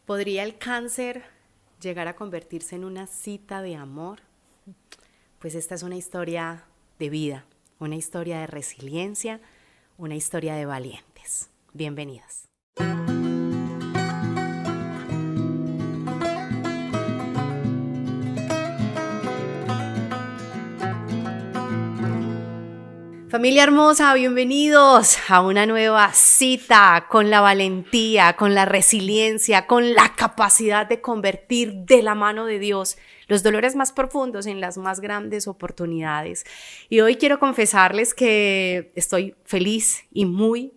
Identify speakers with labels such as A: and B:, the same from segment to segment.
A: ¿Podría el cáncer llegar a convertirse en una cita de amor? Pues esta es una historia de vida, una historia de resiliencia, una historia de valientes. Bienvenidos. Familia hermosa, bienvenidos a una nueva cita con la valentía, con la resiliencia, con la capacidad de convertir de la mano de Dios los dolores más profundos en las más grandes oportunidades. Y hoy quiero confesarles que estoy feliz y muy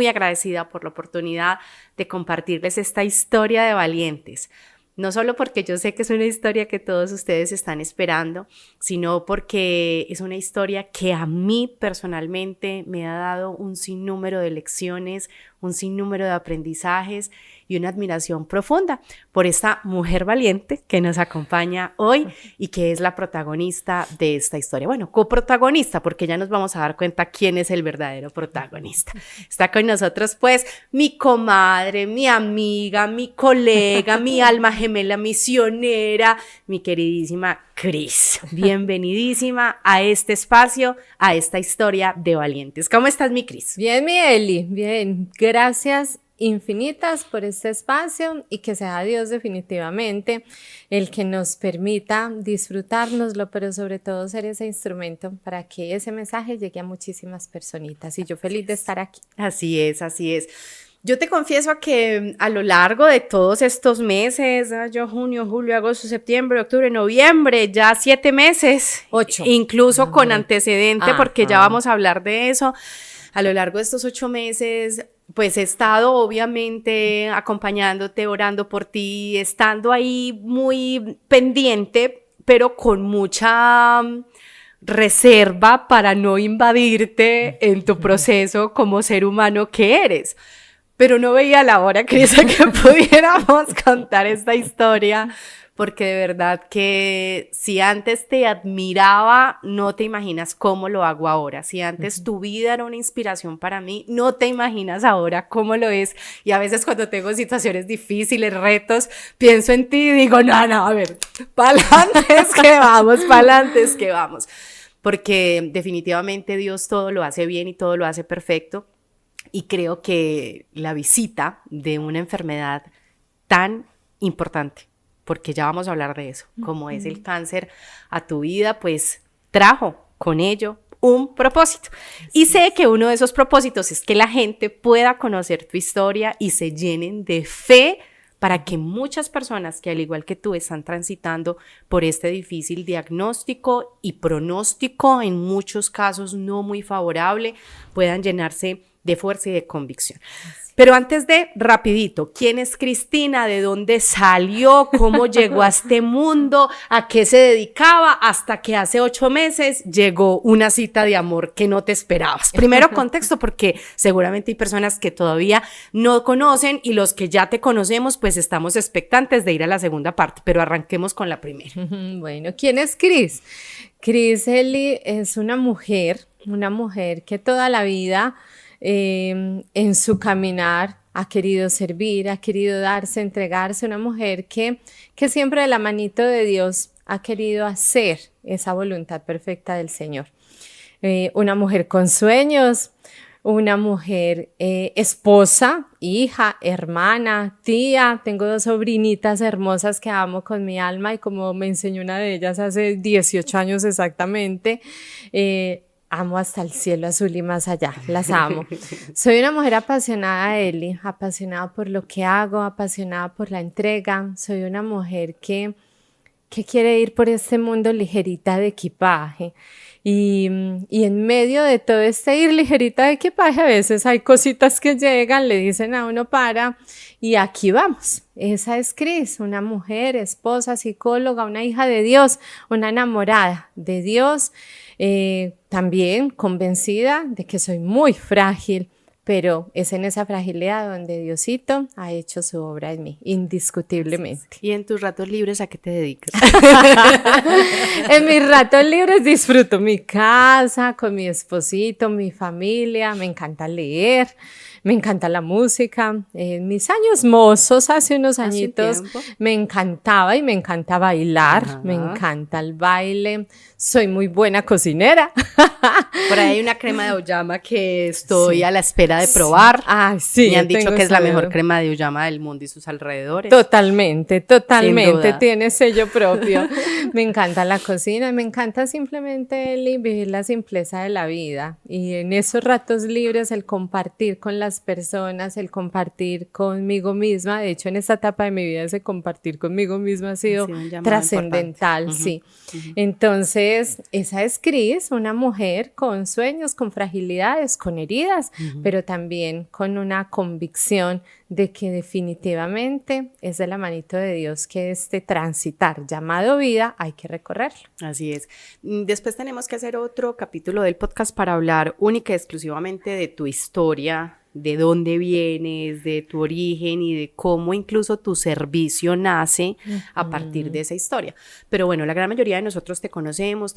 A: agradecida por la oportunidad de compartirles esta historia de valientes. No solo porque yo sé que es una historia que todos ustedes están esperando, sino porque es una historia que a mí personalmente me ha dado un sinnúmero de lecciones, un sinnúmero de aprendizajes y una admiración profunda por esta mujer valiente que nos acompaña hoy y que es la protagonista de esta historia. Bueno, coprotagonista, porque ya nos vamos a dar cuenta quién es el verdadero protagonista. Está con nosotros pues mi comadre, mi amiga, mi colega, mi alma gemela misionera, mi queridísima Cris. Bienvenidísima a este espacio, a esta historia de valientes. ¿Cómo estás, mi Cris?
B: Bien, mi Eli, bien. Gracias infinitas por este espacio y que sea Dios definitivamente el que nos permita disfrutárnoslo, pero sobre todo ser ese instrumento para que ese mensaje llegue a muchísimas personitas y yo feliz de estar aquí.
A: Así es, así es. Yo te confieso que a lo largo de todos estos meses, junio, julio, agosto, septiembre, octubre, noviembre, ya 7 meses,
B: 8.
A: Incluso con antecedente, porque ya vamos a hablar de eso. A lo largo de estos 8 meses, pues he estado obviamente acompañándote, orando por ti, estando ahí muy pendiente, pero con mucha reserva para no invadirte en tu proceso como ser humano que eres. Pero no veía la hora, Cris, que pudiéramos contar esta historia, porque de verdad que si antes te admiraba, no te imaginas cómo lo hago ahora. Si antes tu vida era una inspiración para mí, no te imaginas ahora cómo lo es. Y a veces cuando tengo situaciones difíciles, retos, pienso en ti y digo, no, a ver, pa'lantes que vamos. Porque definitivamente Dios todo lo hace bien y todo lo hace perfecto. Y creo que la visita de una enfermedad tan importante, porque ya vamos a hablar de eso, como es el cáncer a tu vida, pues trajo con ello un propósito. Y sé que uno de esos propósitos es que la gente pueda conocer tu historia y se llenen de fe para que muchas personas que al igual que tú están transitando por este difícil diagnóstico y pronóstico, en muchos casos no muy favorable, puedan llenarse de fuerza y de convicción. Pero antes de, rapidito, ¿quién es Cristina? ¿De dónde salió? ¿Cómo llegó a este mundo? ¿A qué se dedicaba? Hasta que hace 8 meses llegó una cita de amor que no te esperabas. Primero contexto, porque seguramente hay personas que todavía no conocen y los que ya te conocemos, pues estamos expectantes de ir a la segunda parte, pero arranquemos con la primera.
B: Bueno, ¿quién es Cris? Cris, Eli, es una mujer que toda la vida en su caminar ha querido servir, ha querido darse, entregarse, una mujer que siempre de la manito de Dios ha querido hacer esa voluntad perfecta del Señor. Una mujer con sueños, una mujer esposa, hija, hermana, tía. Tengo 2 sobrinitas hermosas que amo con mi alma y como me enseñó una de ellas hace 18 años exactamente, amo hasta el cielo azul y más allá, las amo. Soy una mujer apasionada, Eli, apasionada por lo que hago, apasionada por la entrega. Soy una mujer que quiere ir por este mundo ligerita de equipaje. Y en medio de todo este ir ligerita de equipaje, a veces hay cositas que llegan, le dicen a uno para, y aquí vamos. Esa es Cris, una mujer, esposa, psicóloga, una hija de Dios, una enamorada de Dios, también convencida de que soy muy frágil, pero es en esa fragilidad donde Diosito ha hecho su obra en mí, indiscutiblemente.
A: ¿Y en tus ratos libres a qué te dedicas?
B: En mis ratos libres disfruto mi casa, con mi esposito, mi familia, me encanta leer, Me encanta la música. En mis años mozos, hace unos añitos, me encantaba y me encanta bailar. Ajá. Me encanta el baile. Soy muy buena cocinera.
A: Por ahí hay una crema de auyama que estoy a la espera de probar.
B: Ah, sí.
A: Me han dicho que es la mejor crema de auyama del mundo y sus alrededores.
B: Totalmente. Tiene sello propio. Me encanta la cocina, me encanta simplemente vivir la simpleza de la vida. Y en esos ratos libres, el compartir con las personas, el compartir conmigo misma. De hecho, en esta etapa de mi vida, ese compartir conmigo misma ha sido trascendental. Sí. Entonces, esa es Cris, una mujer con sueños, con fragilidades, con heridas, pero también con una convicción de que definitivamente es de la manito de Dios que este transitar llamado vida hay que recorrerlo.
A: Así es. Después tenemos que hacer otro capítulo del podcast para hablar única y exclusivamente de tu historia, de dónde vienes, de tu origen y de cómo incluso tu servicio nace a partir de esa historia. Pero bueno, la gran mayoría de nosotros te conocemos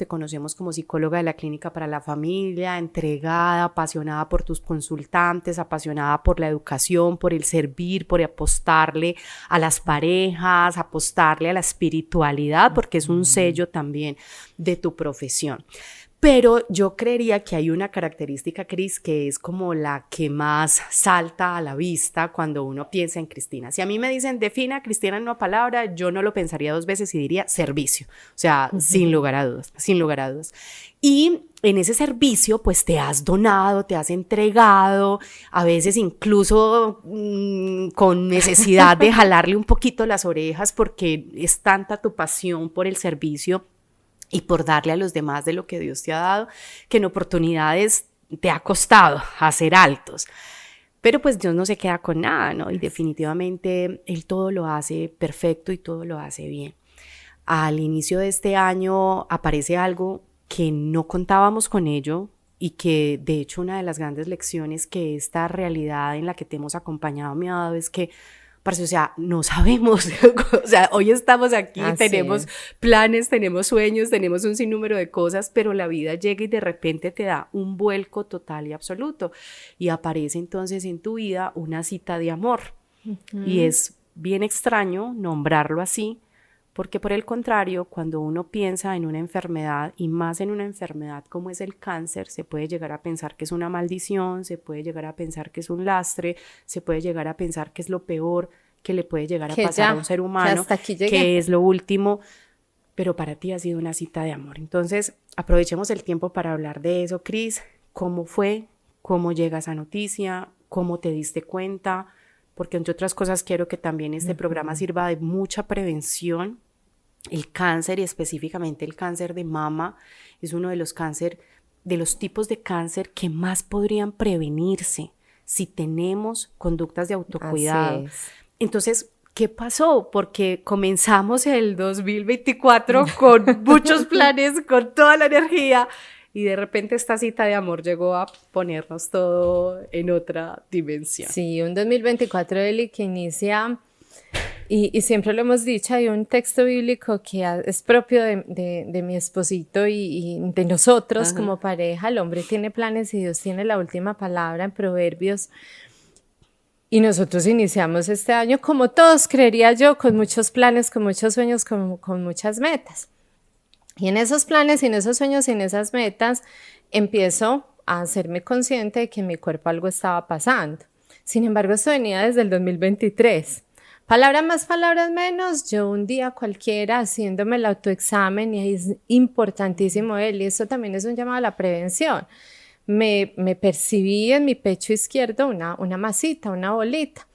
A: como psicóloga de la Clínica para la Familia, entregada, apasionada por tus consultantes, apasionada por la educación, por el servir, por apostarle a las parejas, apostarle a la espiritualidad, porque es un sello también de tu profesión. Pero yo creería que hay una característica, Cris, que es como la que más salta a la vista cuando uno piensa en Cristina. Si a mí me dicen, defina a Cristina en una palabra, yo no lo pensaría dos veces y diría servicio. O sea, sin lugar a dudas. Y en ese servicio, pues te has donado, te has entregado, a veces incluso con necesidad de jalarle un poquito las orejas porque es tanta tu pasión por el servicio y por darle a los demás de lo que Dios te ha dado, que en oportunidades te ha costado hacer altos. Pero pues Dios no se queda con nada, ¿no? Y definitivamente Él todo lo hace perfecto y todo lo hace bien. Al inicio de este año aparece algo que no contábamos con ello y que de hecho una de las grandes lecciones que esta realidad en la que te hemos acompañado me ha dado es que parce, o sea, no sabemos, o sea, hoy estamos aquí, tenemos planes, tenemos sueños, tenemos un sinnúmero de cosas, pero la vida llega y de repente te da un vuelco total y absoluto y aparece entonces en tu vida una cita de amor y es bien extraño nombrarlo así, porque por el contrario, cuando uno piensa en una enfermedad y más en una enfermedad como es el cáncer, se puede llegar a pensar que es una maldición, se puede llegar a pensar que es un lastre, se puede llegar a pensar que es lo peor que le puede llegar a pasar a un ser humano, que es lo último, pero para ti ha sido una cita de amor. Entonces, aprovechemos el tiempo para hablar de eso, Cris. ¿Cómo fue? ¿Cómo llega esa noticia? ¿Cómo te diste cuenta? Porque entre otras cosas quiero que también este programa sirva de mucha prevención. El cáncer y específicamente el cáncer de mama es uno de los tipos de cáncer que más podrían prevenirse si tenemos conductas de autocuidado. Entonces, ¿qué pasó? Porque comenzamos el 2024 con muchos planes, con toda la energía y de repente esta cita de amor llegó a ponernos todo en otra dimensión.
B: Sí, un 2024, Eli, que inicia, y siempre lo hemos dicho, hay un texto bíblico que es propio de mi esposito y de nosotros como pareja. El hombre tiene planes y Dios tiene la última palabra en Proverbios. Y nosotros iniciamos este año, como todos, creería yo, con muchos planes, con muchos sueños, con muchas metas. Y en esos planes, y en esos sueños, y en esas metas, empiezo a hacerme consciente de que en mi cuerpo algo estaba pasando. Sin embargo, esto venía desde el 2023. Palabras más, palabras menos, yo un día cualquiera haciéndome el autoexamen, y es importantísimo él, y eso también es un llamado a la prevención. Me percibí en mi pecho izquierdo una masita, una bolita.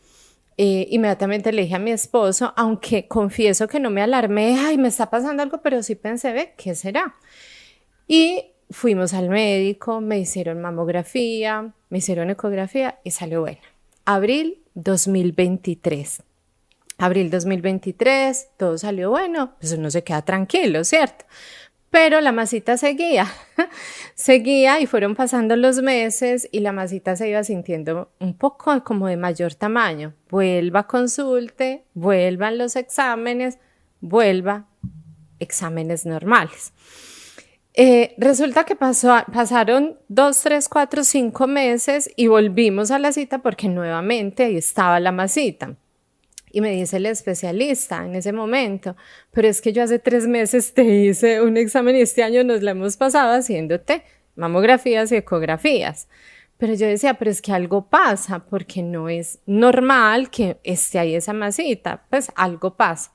B: Inmediatamente le dije a mi esposo, aunque confieso que no me alarmé, ay, me está pasando algo, pero sí pensé, ve, ¿qué será? Y fuimos al médico, me hicieron mamografía, me hicieron ecografía y salió buena. Abril 2023, todo salió bueno, pues uno se queda tranquilo, ¿cierto? Pero la masita seguía y fueron pasando los meses y la masita se iba sintiendo un poco como de mayor tamaño. Vuelva, consulte, vuelvan los exámenes, exámenes normales. Resulta que pasaron 2, 3, 4, 5 meses y volvimos a la cita porque nuevamente ahí estaba la masita. Y me dice el especialista en ese momento, pero es que yo hace 3 meses te hice un examen y este año nos la hemos pasado haciéndote mamografías y ecografías. Pero yo decía, pero es que algo pasa, porque no es normal que esté ahí esa masita, pues algo pasa.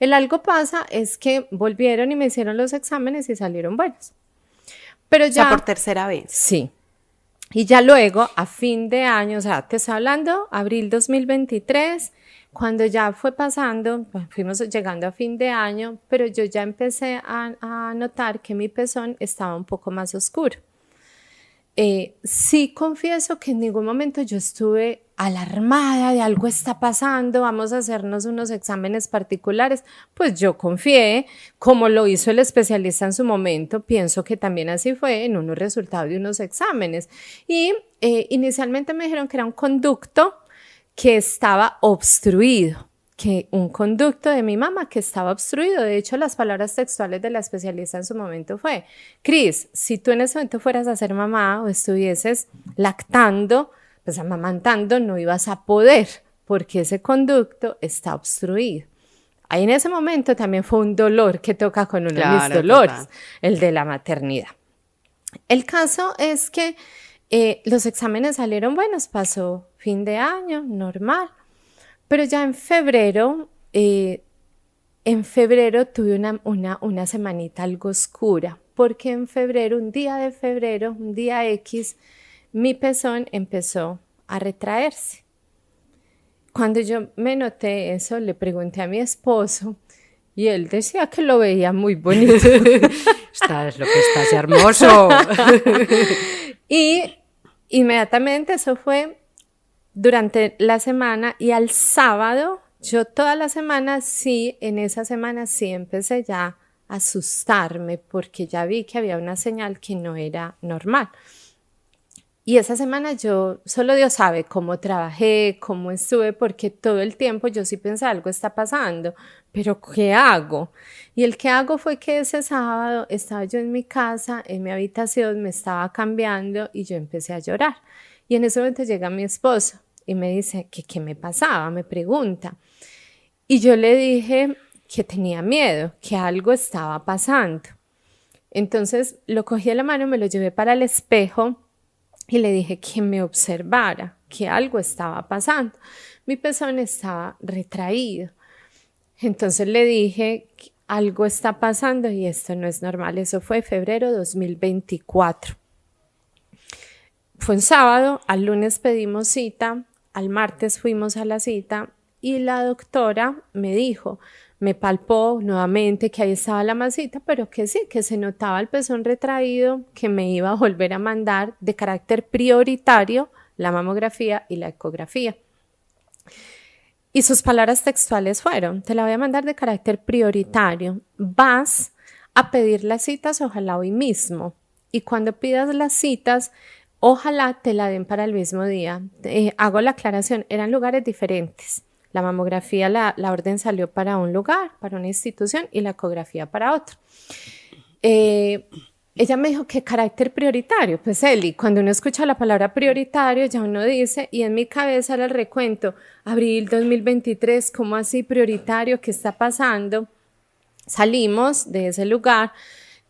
B: El algo pasa es que volvieron y me hicieron los exámenes y salieron buenos. Pero ya,
A: o sea, por tercera vez.
B: Sí. Y ya luego, a fin de año, o sea, te estoy hablando, abril 2023, cuando ya fue pasando, fuimos llegando a fin de año, pero yo ya empecé a notar que mi pezón estaba un poco más oscuro. Sí confieso que en ningún momento yo estuve alarmada de algo está pasando, vamos a hacernos unos exámenes particulares, pues yo confié, como lo hizo el especialista en su momento, pienso que también así fue en unos resultados de unos exámenes. Y inicialmente me dijeron que era un conducto que estaba obstruido, que un conducto de mi mamá que estaba obstruido. De hecho, las palabras textuales de la especialista en su momento fue: Cris, si tú en ese momento fueras a ser mamá o estuvieses lactando, pues amamantando, no ibas a poder porque ese conducto está obstruido. Ahí en ese momento también fue un dolor que toca con uno de mis dolores, total. El de la maternidad. El caso es que los exámenes salieron buenos, pasó fin de año, normal. Pero ya en febrero tuve una semanita algo oscura, porque en febrero, un día X, mi pezón empezó a retraerse. Cuando yo me noté eso, le pregunté a mi esposo y él decía que lo veía muy bonito.
C: Estás hermoso.
B: Y inmediatamente eso fue durante la semana, y al sábado, yo toda la semana en esa semana sí empecé ya a asustarme porque ya vi que había una señal que no era normal. Y esa semana solo Dios sabe cómo trabajé, cómo estuve, porque todo el tiempo yo sí pensé algo está pasando, pero ¿qué hago? Y el que hago fue que ese sábado estaba yo en mi casa, en mi habitación, me estaba cambiando y yo empecé a llorar. Y en ese momento llega mi esposo y me dice que qué me pasaba, me pregunta. Y yo le dije que tenía miedo, que algo estaba pasando. Entonces lo cogí de la mano, me lo llevé para el espejo y le dije que me observara, que algo estaba pasando. Mi pezón estaba retraído. Entonces le dije, algo está pasando y esto no es normal. Eso fue febrero 2024. Fue un sábado, al lunes pedimos cita, al martes fuimos a la cita y la doctora me dijo, me palpó nuevamente que ahí estaba la masita, pero que sí, que se notaba el pezón retraído, que me iba a volver a mandar de carácter prioritario la mamografía y la ecografía. Y sus palabras textuales fueron: te la voy a mandar de carácter prioritario, vas a pedir las citas ojalá hoy mismo, y cuando pidas las citas ojalá te la den para el mismo día. Hago la aclaración, eran lugares diferentes. La mamografía, la orden salió para un lugar, para una institución, y la ecografía para otro. Ella me dijo que carácter prioritario. Pues Eli, cuando uno escucha la palabra prioritario, ya uno dice, y en mi cabeza era el recuento, abril 2023, ¿cómo así prioritario? ¿Qué está pasando? Salimos de ese lugar.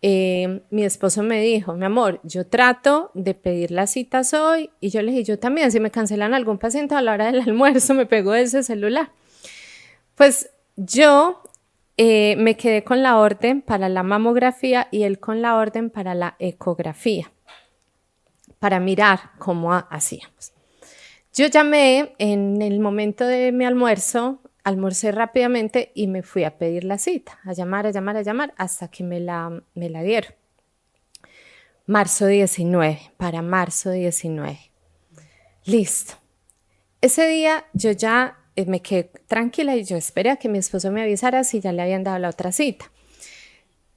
B: Mi esposo me dijo, mi amor, yo trato de pedir las citas hoy, y yo le dije, yo también, si me cancelan algún paciente a la hora del almuerzo, me pego de ese celular. Pues yo me quedé con la orden para la mamografía y él con la orden para la ecografía, para mirar cómo hacíamos. Yo llamé en el momento de mi almuerzo, almorcé rápidamente y me fui a pedir la cita, a llamar, hasta que me la dieron. Para marzo 19. Listo. Ese día yo ya me quedé tranquila y yo esperé a que mi esposo me avisara si ya le habían dado la otra cita.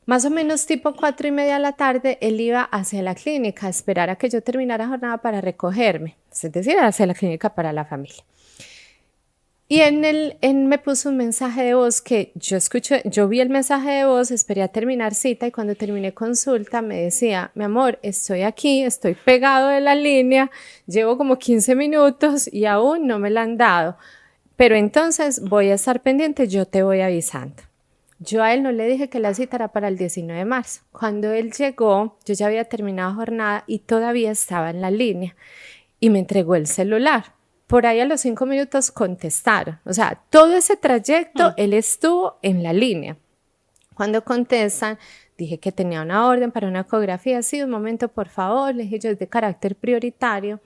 B: Más o menos tipo 4:30 de la tarde, él iba hacia la clínica a esperar a que yo terminara jornada para recogerme, es decir, hacia la clínica para la familia. Y me puso un mensaje de voz que yo vi el mensaje de voz, esperé a terminar cita y cuando terminé consulta me decía, mi amor, estoy aquí, estoy pegado de la línea, llevo como 15 minutos y aún no me la han dado, pero entonces voy a estar pendiente, yo te voy avisando. Yo a él no le dije que la cita era para el 19 de marzo. Cuando él llegó, yo ya había terminado jornada y todavía estaba en la línea y me entregó el celular. Por ahí a los 5 minutos contestaron. O sea, todo ese trayecto él estuvo en la línea. Cuando contestan, dije que tenía una orden para una ecografía. Sí, un momento, por favor. Le dije yo, es de carácter prioritario.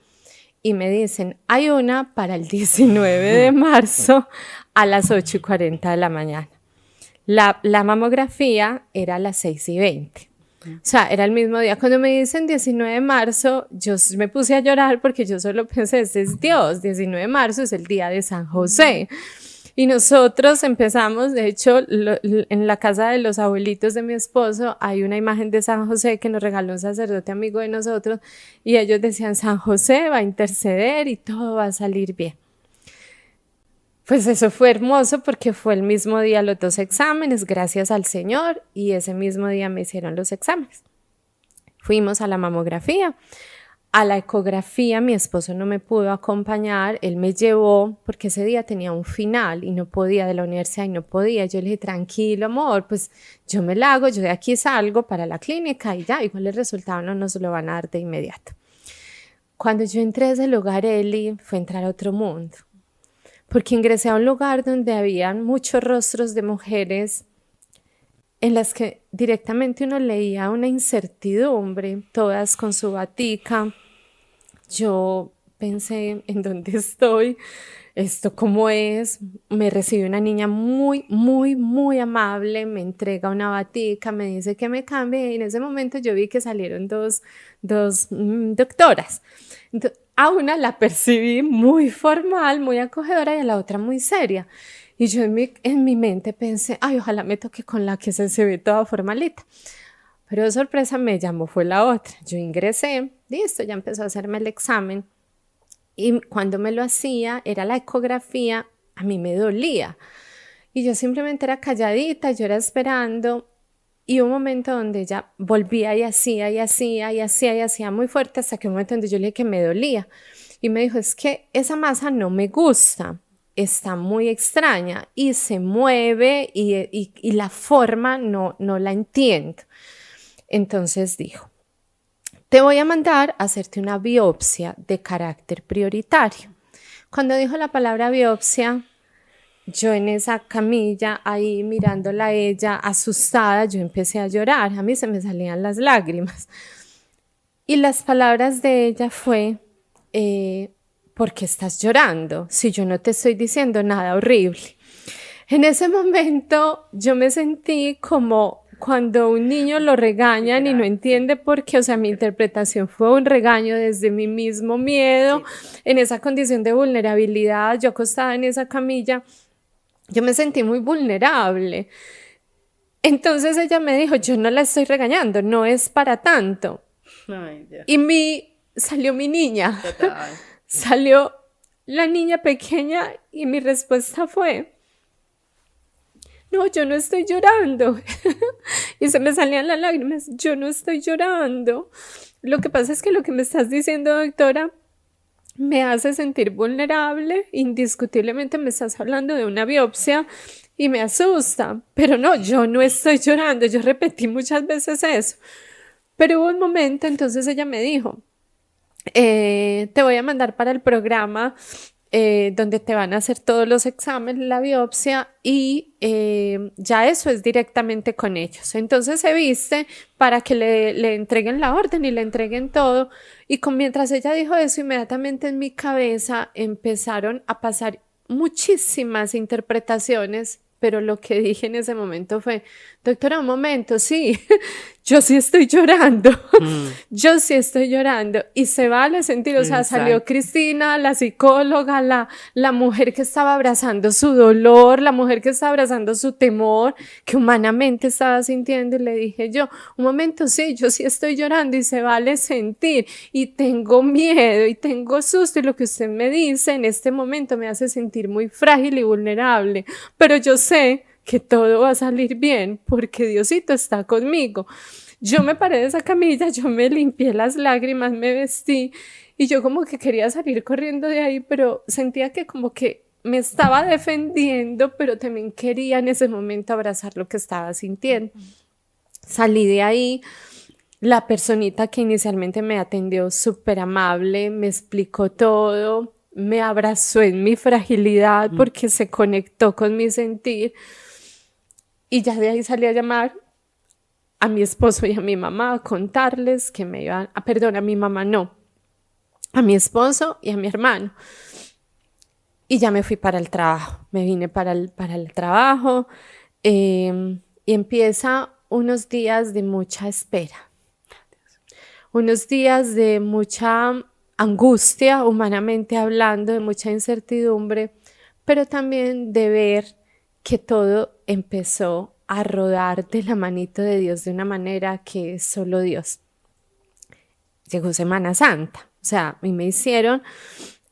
B: Y me dicen, hay una para el 19 de marzo a las 8:40 de la mañana. La mamografía era a las 6:20. O sea, era el mismo día. Cuando me dicen 19 de marzo, yo me puse a llorar porque yo solo pensé, este es Dios, 19 de marzo es el día de San José. Y nosotros empezamos, de hecho, en la casa de los abuelitos de mi esposo hay una imagen de San José que nos regaló un sacerdote amigo de nosotros y ellos decían, San José va a interceder y todo va a salir bien. Pues eso fue hermoso porque fue el mismo día los 2 exámenes, gracias al Señor, y ese mismo día me hicieron los exámenes. Fuimos a la mamografía, a la ecografía mi esposo no me pudo acompañar, él me llevó porque ese día tenía un final y no podía de la universidad y no podía. Yo le dije, tranquilo amor, pues yo me la hago, yo de aquí salgo para la clínica y ya, igual el resultado no nos lo van a dar de inmediato. Cuando yo entré a ese lugar, Eli, fue entrar a otro mundo. Porque ingresé a un lugar donde habían muchos rostros de mujeres en las que directamente uno leía una incertidumbre, todas con su batica. Yo pensé, ¿en dónde estoy? ¿Esto cómo es? Me recibe una niña muy, muy, muy amable, me entrega una batica, me dice que me cambie y en ese momento yo vi que salieron dos doctoras. Entonces, a una la percibí muy formal, muy acogedora y a la otra muy seria. Y yo en mi mente pensé, ay, ojalá me toque con la que se ve toda formalita. Pero de sorpresa me llamó, fue la otra. Yo ingresé, listo, ya empezó a hacerme el examen. Y cuando me lo hacía, era la ecografía, a mí me dolía. Y yo simplemente era calladita, yo era esperando. Y un momento donde ella volvía y hacía muy fuerte hasta que un momento donde yo le dije que me dolía. Y me dijo, es que esa masa no me gusta, está muy extraña y se mueve y la forma no la entiendo. Entonces dijo, te voy a mandar a hacerte una biopsia de carácter prioritario. Cuando dijo la palabra biopsia, yo en esa camilla ahí mirándola a ella asustada, yo empecé a llorar, a mí se me salían las lágrimas. Y las palabras de ella fue, ¿por qué estás llorando? Si yo no te estoy diciendo nada horrible. En ese momento yo me sentí como cuando un niño lo regañan y no entiende por qué, o sea, mi interpretación fue un regaño desde mi mismo miedo, en esa condición de vulnerabilidad, yo acostada en esa camilla, yo me sentí muy vulnerable. Entonces ella me dijo, yo no la estoy regañando, no es para tanto.
A: Ay, Dios.
B: Y salió mi niña, salió la niña pequeña y mi respuesta fue, no, yo no estoy llorando. Y se me salían las lágrimas, yo no estoy llorando. Lo que pasa es que lo que me estás diciendo, doctora, me hace sentir vulnerable, indiscutiblemente me estás hablando de una biopsia y me asusta, pero no, yo no estoy llorando, yo repetí muchas veces eso, pero hubo un momento, entonces ella me dijo, te voy a mandar para el programa donde te van a hacer todos los exámenes, la biopsia y ya eso es directamente con ellos. Entonces se viste para que le entreguen la orden y le entreguen todo. Y mientras ella dijo eso, inmediatamente en mi cabeza empezaron a pasar muchísimas interpretaciones, pero lo que dije en ese momento fue, doctora, un momento, sí, yo sí estoy llorando, yo sí estoy llorando, y se vale sentir, o sea, salió Cristina, la psicóloga, la mujer que estaba abrazando su dolor, la mujer que estaba abrazando su temor, que humanamente estaba sintiendo, y le dije yo, un momento, sí, yo sí estoy llorando, y se vale sentir, y tengo miedo, y tengo susto, y lo que usted me dice en este momento me hace sentir muy frágil y vulnerable, pero yo sé que todo va a salir bien porque Diosito está conmigo. Yo me paré de esa camilla, yo me limpié las lágrimas, me vestí y yo como que quería salir corriendo de ahí, pero sentía que como que me estaba defendiendo, pero también quería en ese momento abrazar lo que estaba sintiendo. Salí de ahí, la personita que inicialmente me atendió súper amable, me explicó todo, me abrazó en mi fragilidad porque se conectó con mi sentir. Y ya de ahí salí a llamar a mi esposo y a mi mamá a contarles que me iban, perdón, a mi mamá no, a mi esposo y a mi hermano. Y ya me fui para el trabajo, me vine para el trabajo y empieza unos días de mucha espera, unos días de mucha angustia, humanamente hablando, de mucha incertidumbre, pero también de ver que todo empezó a rodar de la manito de Dios de una manera que es solo Dios. Llegó Semana Santa, o sea, me hicieron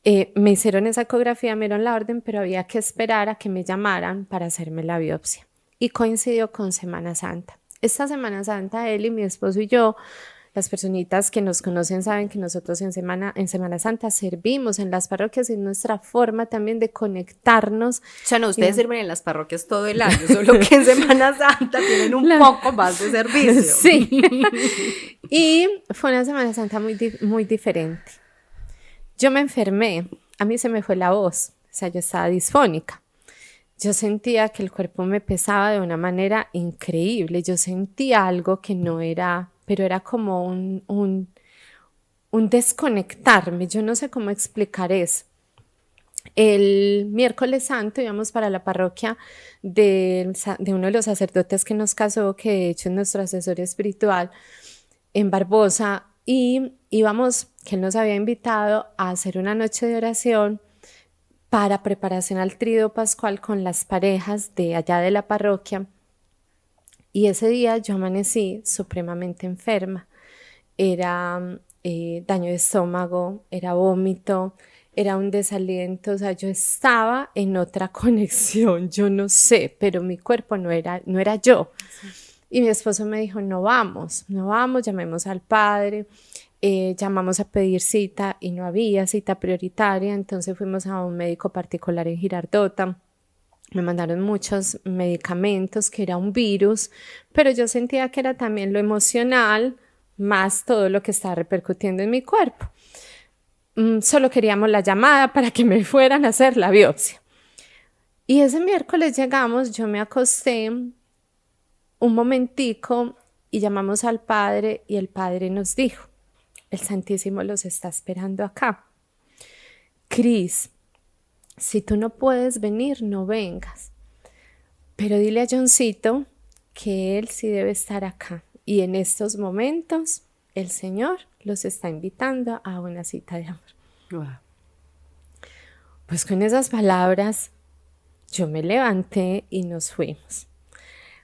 B: esa ecografía, me dieron la orden, pero había que esperar a que me llamaran para hacerme la biopsia. Y coincidió con Semana Santa. Esta Semana Santa, él y mi esposo y yo, las personitas que nos conocen saben que nosotros en Semana Santa servimos en las parroquias, es nuestra forma también de conectarnos.
A: O sea, no, ustedes sirven en las parroquias todo el año, solo que en Semana Santa tienen un poco más de servicio.
B: Sí. Y fue una Semana Santa muy diferente. Yo me enfermé, a mí se me fue la voz, o sea, yo estaba disfónica. Yo sentía que el cuerpo me pesaba de una manera increíble, yo sentía algo que no era, pero era como un desconectarme, yo no sé cómo explicar eso. El miércoles santo íbamos para la parroquia de uno de los sacerdotes que nos casó, que de hecho es nuestro asesor espiritual, en Barbosa, y íbamos, que él nos había invitado a hacer una noche de oración para preparación al tríodo pascual con las parejas de allá de la parroquia. Y ese día yo amanecí supremamente enferma. Era daño de estómago, era vómito, era un desaliento, o sea, yo estaba en otra conexión, yo no sé, pero mi cuerpo no era yo. Y mi esposo me dijo, no vamos, llamemos al padre. Llamamos a pedir cita y no había cita prioritaria, entonces fuimos a un médico particular en Girardota. Me mandaron muchos medicamentos, que era un virus, pero yo sentía que era también lo emocional, más todo lo que estaba repercutiendo en mi cuerpo. Solo queríamos la llamada para que me fueran a hacer la biopsia. Y ese miércoles llegamos, yo me acosté un momentico y llamamos al padre y el padre nos dijo, el Santísimo los está esperando acá. Cris, si tú no puedes venir, no vengas. Pero dile a Johncito que él sí debe estar acá. Y en estos momentos, el Señor los está invitando a una cita de amor. Wow. Pues con esas palabras, yo me levanté y nos fuimos.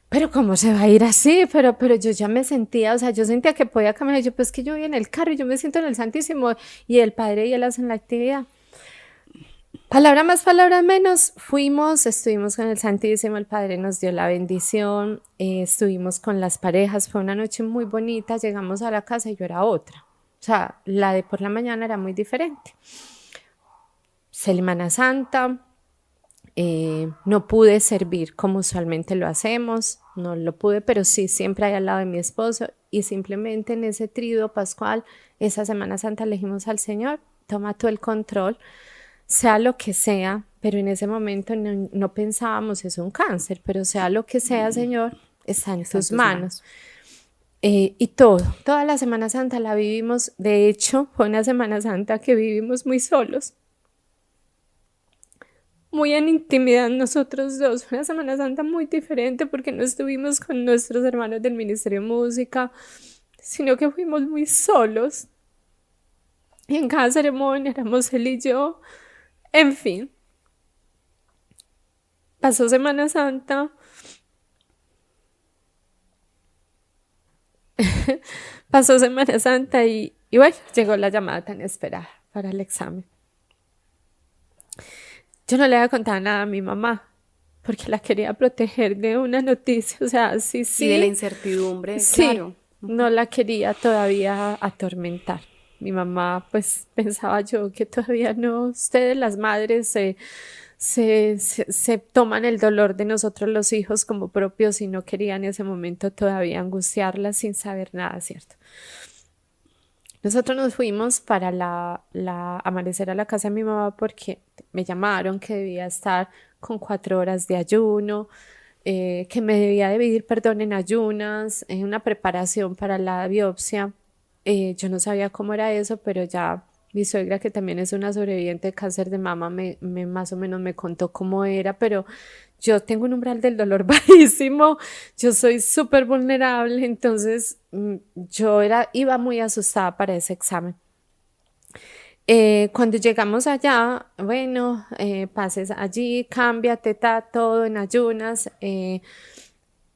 B: Pero ¿cómo se va a ir así? Pero yo ya me sentía, o sea, yo sentía que podía caminar. Yo, pues que yo voy en el carro y yo me siento en el Santísimo y el Padre y él hacen la actividad. Palabra más, palabra menos, estuvimos con el Santísimo, el Padre nos dio la bendición, estuvimos con las parejas, fue una noche muy bonita, llegamos a la casa y yo era otra. O sea, la de por la mañana era muy diferente. Semana Santa. No pude servir como usualmente lo hacemos, no lo pude, pero sí siempre ahí al lado de mi esposo y simplemente en ese tríodo pascual, esa Semana Santa le dijimos al Señor, toma tú el control, sea lo que sea, pero en ese momento no pensábamos es un cáncer, pero sea lo que sea, Señor, está en tus manos. Y toda la Semana Santa la vivimos, de hecho fue una Semana Santa que vivimos muy solos, muy en intimidad nosotros dos. Una Semana Santa muy diferente porque no estuvimos con nuestros hermanos del Ministerio de Música, sino que fuimos muy solos. Y en cada ceremonia éramos él y yo. En fin, pasó Semana Santa. Pasó Semana Santa y bueno, llegó la llamada tan esperada para el examen. Yo no le había contado nada a mi mamá porque la quería proteger de una noticia, o sea, sí,
A: Y de la incertidumbre,
B: sí,
A: claro.
B: no la quería todavía atormentar. Mi mamá, pues pensaba yo que todavía no, ustedes las madres se toman el dolor de nosotros los hijos como propios y no quería en ese momento todavía angustiarla sin saber nada, ¿cierto? Nosotros nos fuimos para amanecer a la casa de mi mamá porque me llamaron que debía estar con 4 horas de ayuno, que me debía dividir, perdón, en ayunas, en una preparación para la biopsia. Yo no sabía cómo era eso, pero ya mi suegra, que también es una sobreviviente de cáncer de mama, más o menos me contó cómo era, pero yo tengo un umbral del dolor bajísimo, yo soy súper vulnerable, entonces yo iba muy asustada para ese examen. Cuando llegamos allá, bueno, pases allí, cámbiate, todo en ayunas,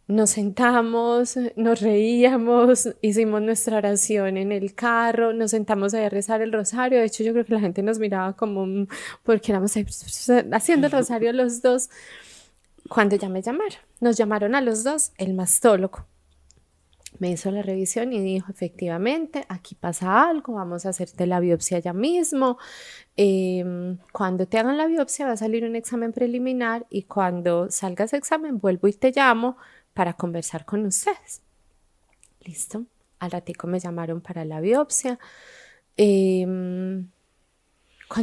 B: nos sentamos, nos reíamos, hicimos nuestra oración en el carro, nos sentamos a rezar el rosario. De hecho, yo creo que la gente nos miraba como porque éramos haciendo el rosario los dos. Cuando ya nos llamaron a los dos, el mastólogo me hizo la revisión y dijo, efectivamente, aquí pasa algo, vamos a hacerte la biopsia ya mismo. Cuando te hagan la biopsia va a salir un examen preliminar y cuando salga ese examen vuelvo y te llamo para conversar con ustedes. Listo. Al ratico me llamaron para la biopsia. Cuando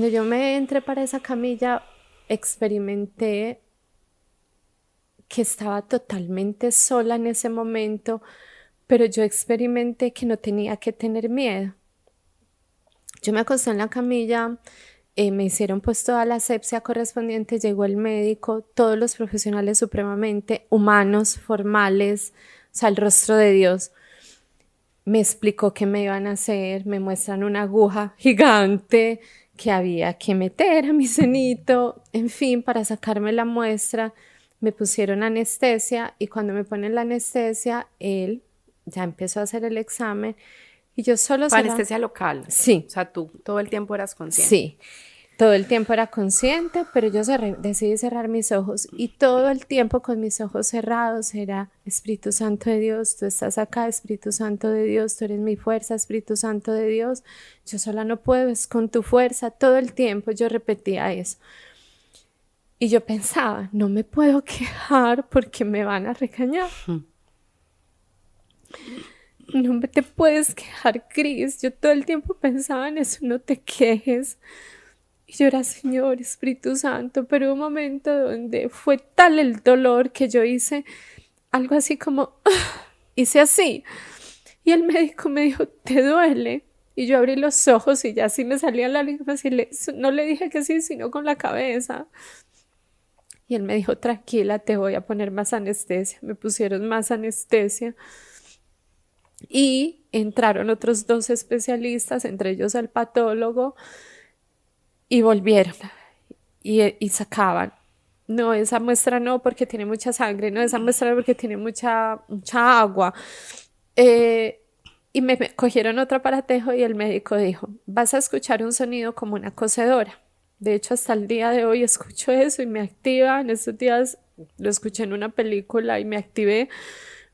B: yo me entré para esa camilla, experimenté que estaba totalmente sola en ese momento, pero yo experimenté que no tenía que tener miedo. Yo me acosté en la camilla, me hicieron pues toda la asepsia correspondiente, llegó el médico, todos los profesionales supremamente humanos, formales, o sea, el rostro de Dios. Me explicó qué me iban a hacer, me muestran una aguja gigante que había que meter a mi cenito, en fin, para sacarme la muestra. Me pusieron anestesia y cuando me ponen la anestesia, él ya empezó a hacer el examen y yo solo...
A: Anestesia local.
B: Sí.
A: O sea, tú todo el tiempo eras consciente.
B: Sí, todo el tiempo era consciente, pero yo decidí cerrar mis ojos y todo el tiempo con mis ojos cerrados era Espíritu Santo de Dios, tú estás acá, Espíritu Santo de Dios, tú eres mi fuerza, Espíritu Santo de Dios, yo sola no puedo, es con tu fuerza, todo el tiempo yo repetía eso. Y yo pensaba, no me puedo quejar porque me van a regañar. No te puedes quejar, Cris. Yo todo el tiempo pensaba en eso, no te quejes. Y yo era, Señor, Espíritu Santo, pero un momento donde fue tal el dolor que yo hice algo así como, hice así. Y el médico me dijo, ¿te duele? Y yo abrí los ojos y ya así me salían lágrimas y no le dije que sí, sino con la cabeza. Y él me dijo, tranquila, te voy a poner más anestesia. Me pusieron más anestesia. Y entraron otros 2 especialistas, entre ellos el patólogo, y volvieron. Y sacaban. No, esa muestra no, porque tiene mucha sangre. No, esa muestra no, porque tiene mucha agua. Y me cogieron otro aparatejo y el médico dijo, vas a escuchar un sonido como una cocedora. De hecho, hasta el día de hoy escucho eso y me activa. En estos días lo escuché en una película y me activé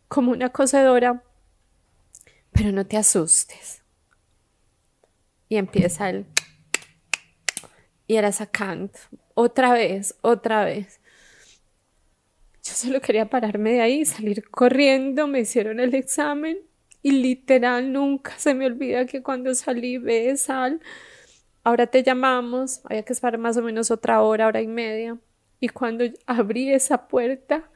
B: como una cocedora. Pero no te asustes. Y empieza él. Y era sacando. Otra vez. Yo solo quería pararme de ahí y salir corriendo. Me hicieron el examen. Y literal nunca se me olvida que cuando salí, ve, sal. Ahora te llamamos, había que esperar más o menos otra hora, hora y media. Y cuando abrí esa puerta,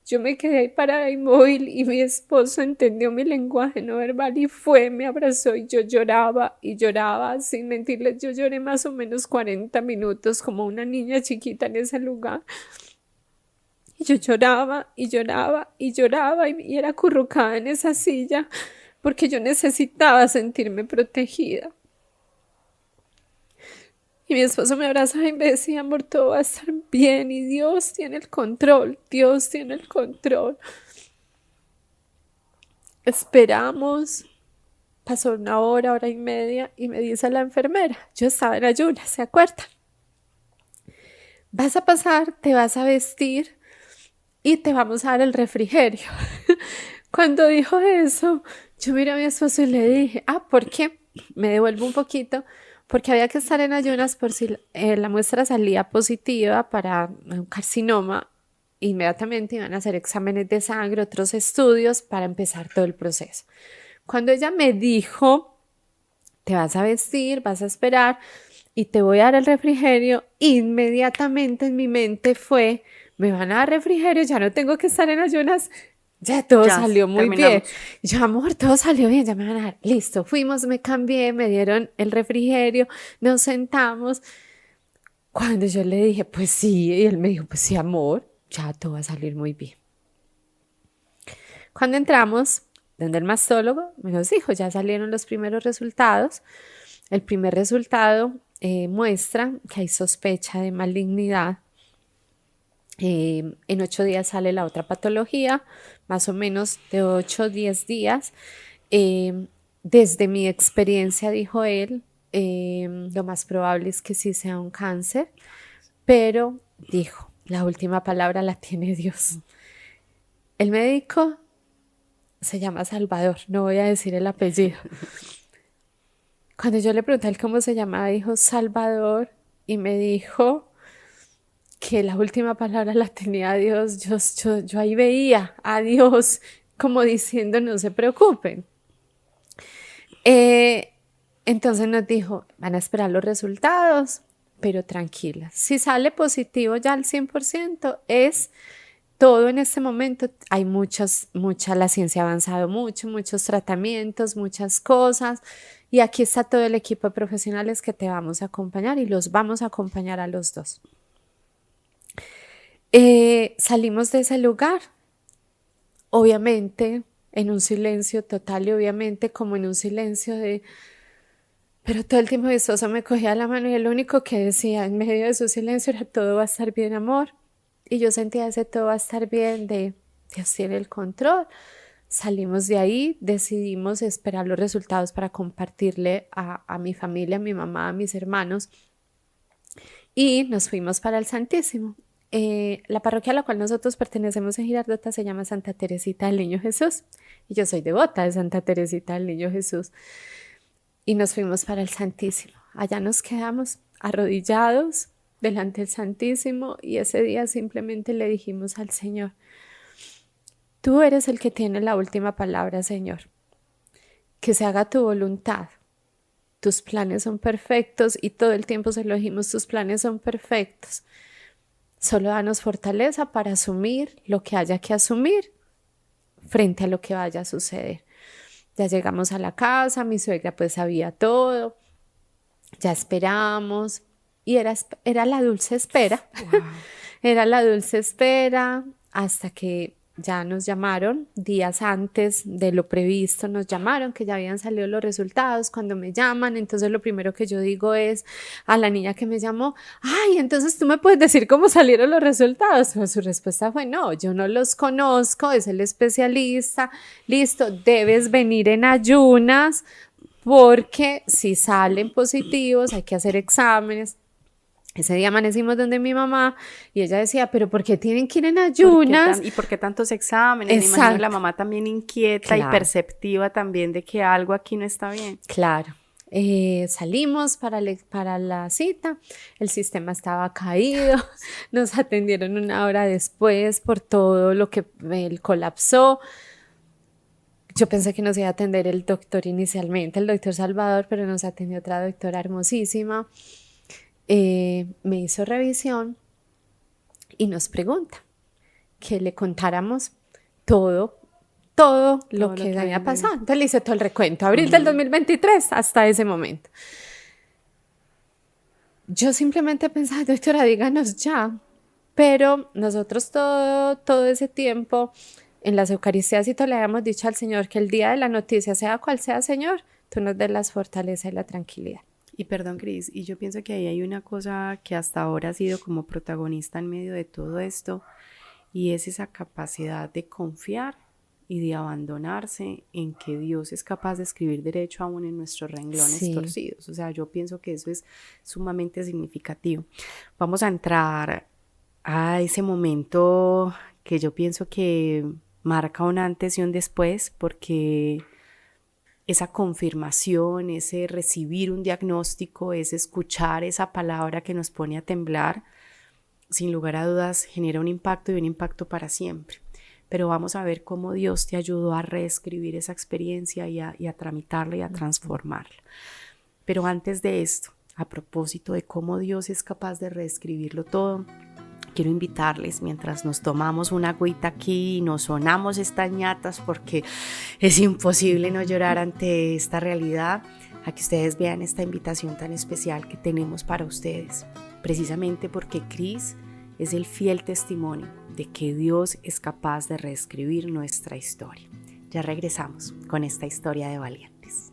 B: Yo me quedé ahí parada inmóvil y mi esposo entendió mi lenguaje no verbal y fue, me abrazó y yo lloraba y lloraba, sin mentirles, yo lloré más o menos 40 minutos como una niña chiquita en ese lugar. Y yo lloraba y lloraba y lloraba y era acurrucada en esa silla porque yo necesitaba sentirme protegida. Y mi esposo me abrazaba y me decía, amor, todo va a estar bien y Dios tiene el control, Dios tiene el control. Esperamos, pasó una hora, hora y media y me dice la enfermera, yo estaba en ayunas, ¿se acuerdan? Vas a pasar, te vas a vestir y te vamos a dar el refrigerio. Cuando dijo eso, yo miré a mi esposo y le dije, ¿por qué? Me devuelvo un poquito. Porque había que estar en ayunas por si la muestra salía positiva para un carcinoma, inmediatamente iban a hacer exámenes de sangre, otros estudios para empezar todo el proceso. Cuando ella me dijo, te vas a vestir, vas a esperar y te voy a dar el refrigerio, inmediatamente en mi mente fue, me van a dar refrigerio, ya no tengo que estar en ayunas. Ya todo salió muy bien. Yo, amor, todo salió bien, ya me van a dar. Listo, fuimos, me cambié, me dieron el refrigerio, nos sentamos. Cuando yo le dije, pues sí, y él me dijo, pues sí, amor, ya todo va a salir muy bien. Cuando entramos, donde el mastólogo me nos dijo, ya salieron los primeros resultados. El primer resultado muestra que hay sospecha de malignidad. En 8 días sale la otra patología, más o menos de 8 a 10 días. Desde mi experiencia, dijo él, lo más probable es que sí sea un cáncer, pero dijo, la última palabra la tiene Dios. El médico se llama Salvador, no voy a decir el apellido. Cuando yo le pregunté a él cómo se llamaba, dijo Salvador y me dijo que la última palabra la tenía Dios. Yo ahí veía a Dios como diciendo no se preocupen. Entonces nos dijo, van a esperar los resultados, pero tranquilas. Si sale positivo ya al 100%, es todo en este momento. Hay la ciencia ha avanzado muchos tratamientos, muchas cosas. Y aquí está todo el equipo de profesionales que te vamos a acompañar y los vamos a acompañar a los dos. Salimos de ese lugar, obviamente en un silencio total y obviamente como en un silencio pero todo el tiempo mi esposo me cogía la mano y el único que decía en medio de su silencio era todo va a estar bien, amor. Y yo sentía ese todo va a estar bien de Dios tiene el control. Salimos de ahí, decidimos esperar los resultados para compartirle a mi familia, a mi mamá, a mis hermanos y nos fuimos para el Santísimo. La parroquia a la cual nosotros pertenecemos en Girardota se llama Santa Teresita del Niño Jesús y yo soy devota de Santa Teresita del Niño Jesús y nos fuimos para el Santísimo. Allá nos quedamos arrodillados delante del Santísimo y ese día simplemente le dijimos al Señor, tú eres el que tiene la última palabra, Señor, que se haga tu voluntad. Tus planes son perfectos y todo el tiempo se lo dijimos, tus planes son perfectos. Solo danos fortaleza para asumir lo que haya que asumir frente a lo que vaya a suceder. Ya llegamos a la casa, mi suegra pues sabía todo, ya esperamos y era la dulce espera. Wow. Era la dulce espera hasta que ya nos llamaron, días antes de lo previsto nos llamaron que ya habían salido los resultados. Cuando me llaman, entonces lo primero que yo digo es a la niña que me llamó, ay, entonces tú me puedes decir cómo salieron los resultados. Pero su respuesta fue, no, yo no los conozco, es el especialista, listo, debes venir en ayunas porque si salen positivos hay que hacer exámenes. Ese día amanecimos donde mi mamá y ella decía, pero ¿por qué tienen que ir en ayunas?
A: ¿Y por qué tantos exámenes? Exacto. Me imagino la mamá también inquieta y perceptiva también de que algo aquí no está bien.
B: Claro. Salimos para la cita, el sistema estaba caído, nos atendieron 1 hora después por todo lo que él colapsó. Yo pensé que nos iba a atender el doctor inicialmente, el doctor Salvador, pero nos atendió otra doctora hermosísima. Me hizo revisión y nos pregunta, que le contáramos todo lo que había pasado. Entonces le hice todo el recuento, abril del 2023 hasta ese momento. Yo simplemente pensaba, doctora, díganos ya. Pero nosotros todo ese tiempo en las Eucaristías y todo le habíamos dicho al Señor que el día de la noticia, sea cual sea, Señor, tú nos des la fortaleza y la tranquilidad.
A: Y perdón, Cris, y yo pienso que ahí hay una cosa que hasta ahora ha sido como protagonista en medio de todo esto, y es esa capacidad de confiar y de abandonarse en que Dios es capaz de escribir derecho aún en nuestros renglones torcidos. O sea, yo pienso que eso es sumamente significativo. Vamos a entrar a ese momento que yo pienso que marca un antes y un después, porque esa confirmación, ese recibir un diagnóstico, ese escuchar esa palabra que nos pone a temblar, sin lugar a dudas genera un impacto y un impacto para siempre. Pero vamos a ver cómo Dios te ayudó a reescribir esa experiencia y a tramitarla y a transformarla. Pero antes de esto, a propósito de cómo Dios es capaz de reescribirlo todo, quiero invitarles, mientras nos tomamos una agüita aquí y nos sonamos estas ñatas, porque es imposible no llorar ante esta realidad, a que ustedes vean esta invitación tan especial que tenemos para ustedes, precisamente porque Cris es el fiel testimonio de que Dios es capaz de reescribir nuestra historia. Ya regresamos con esta historia de valientes.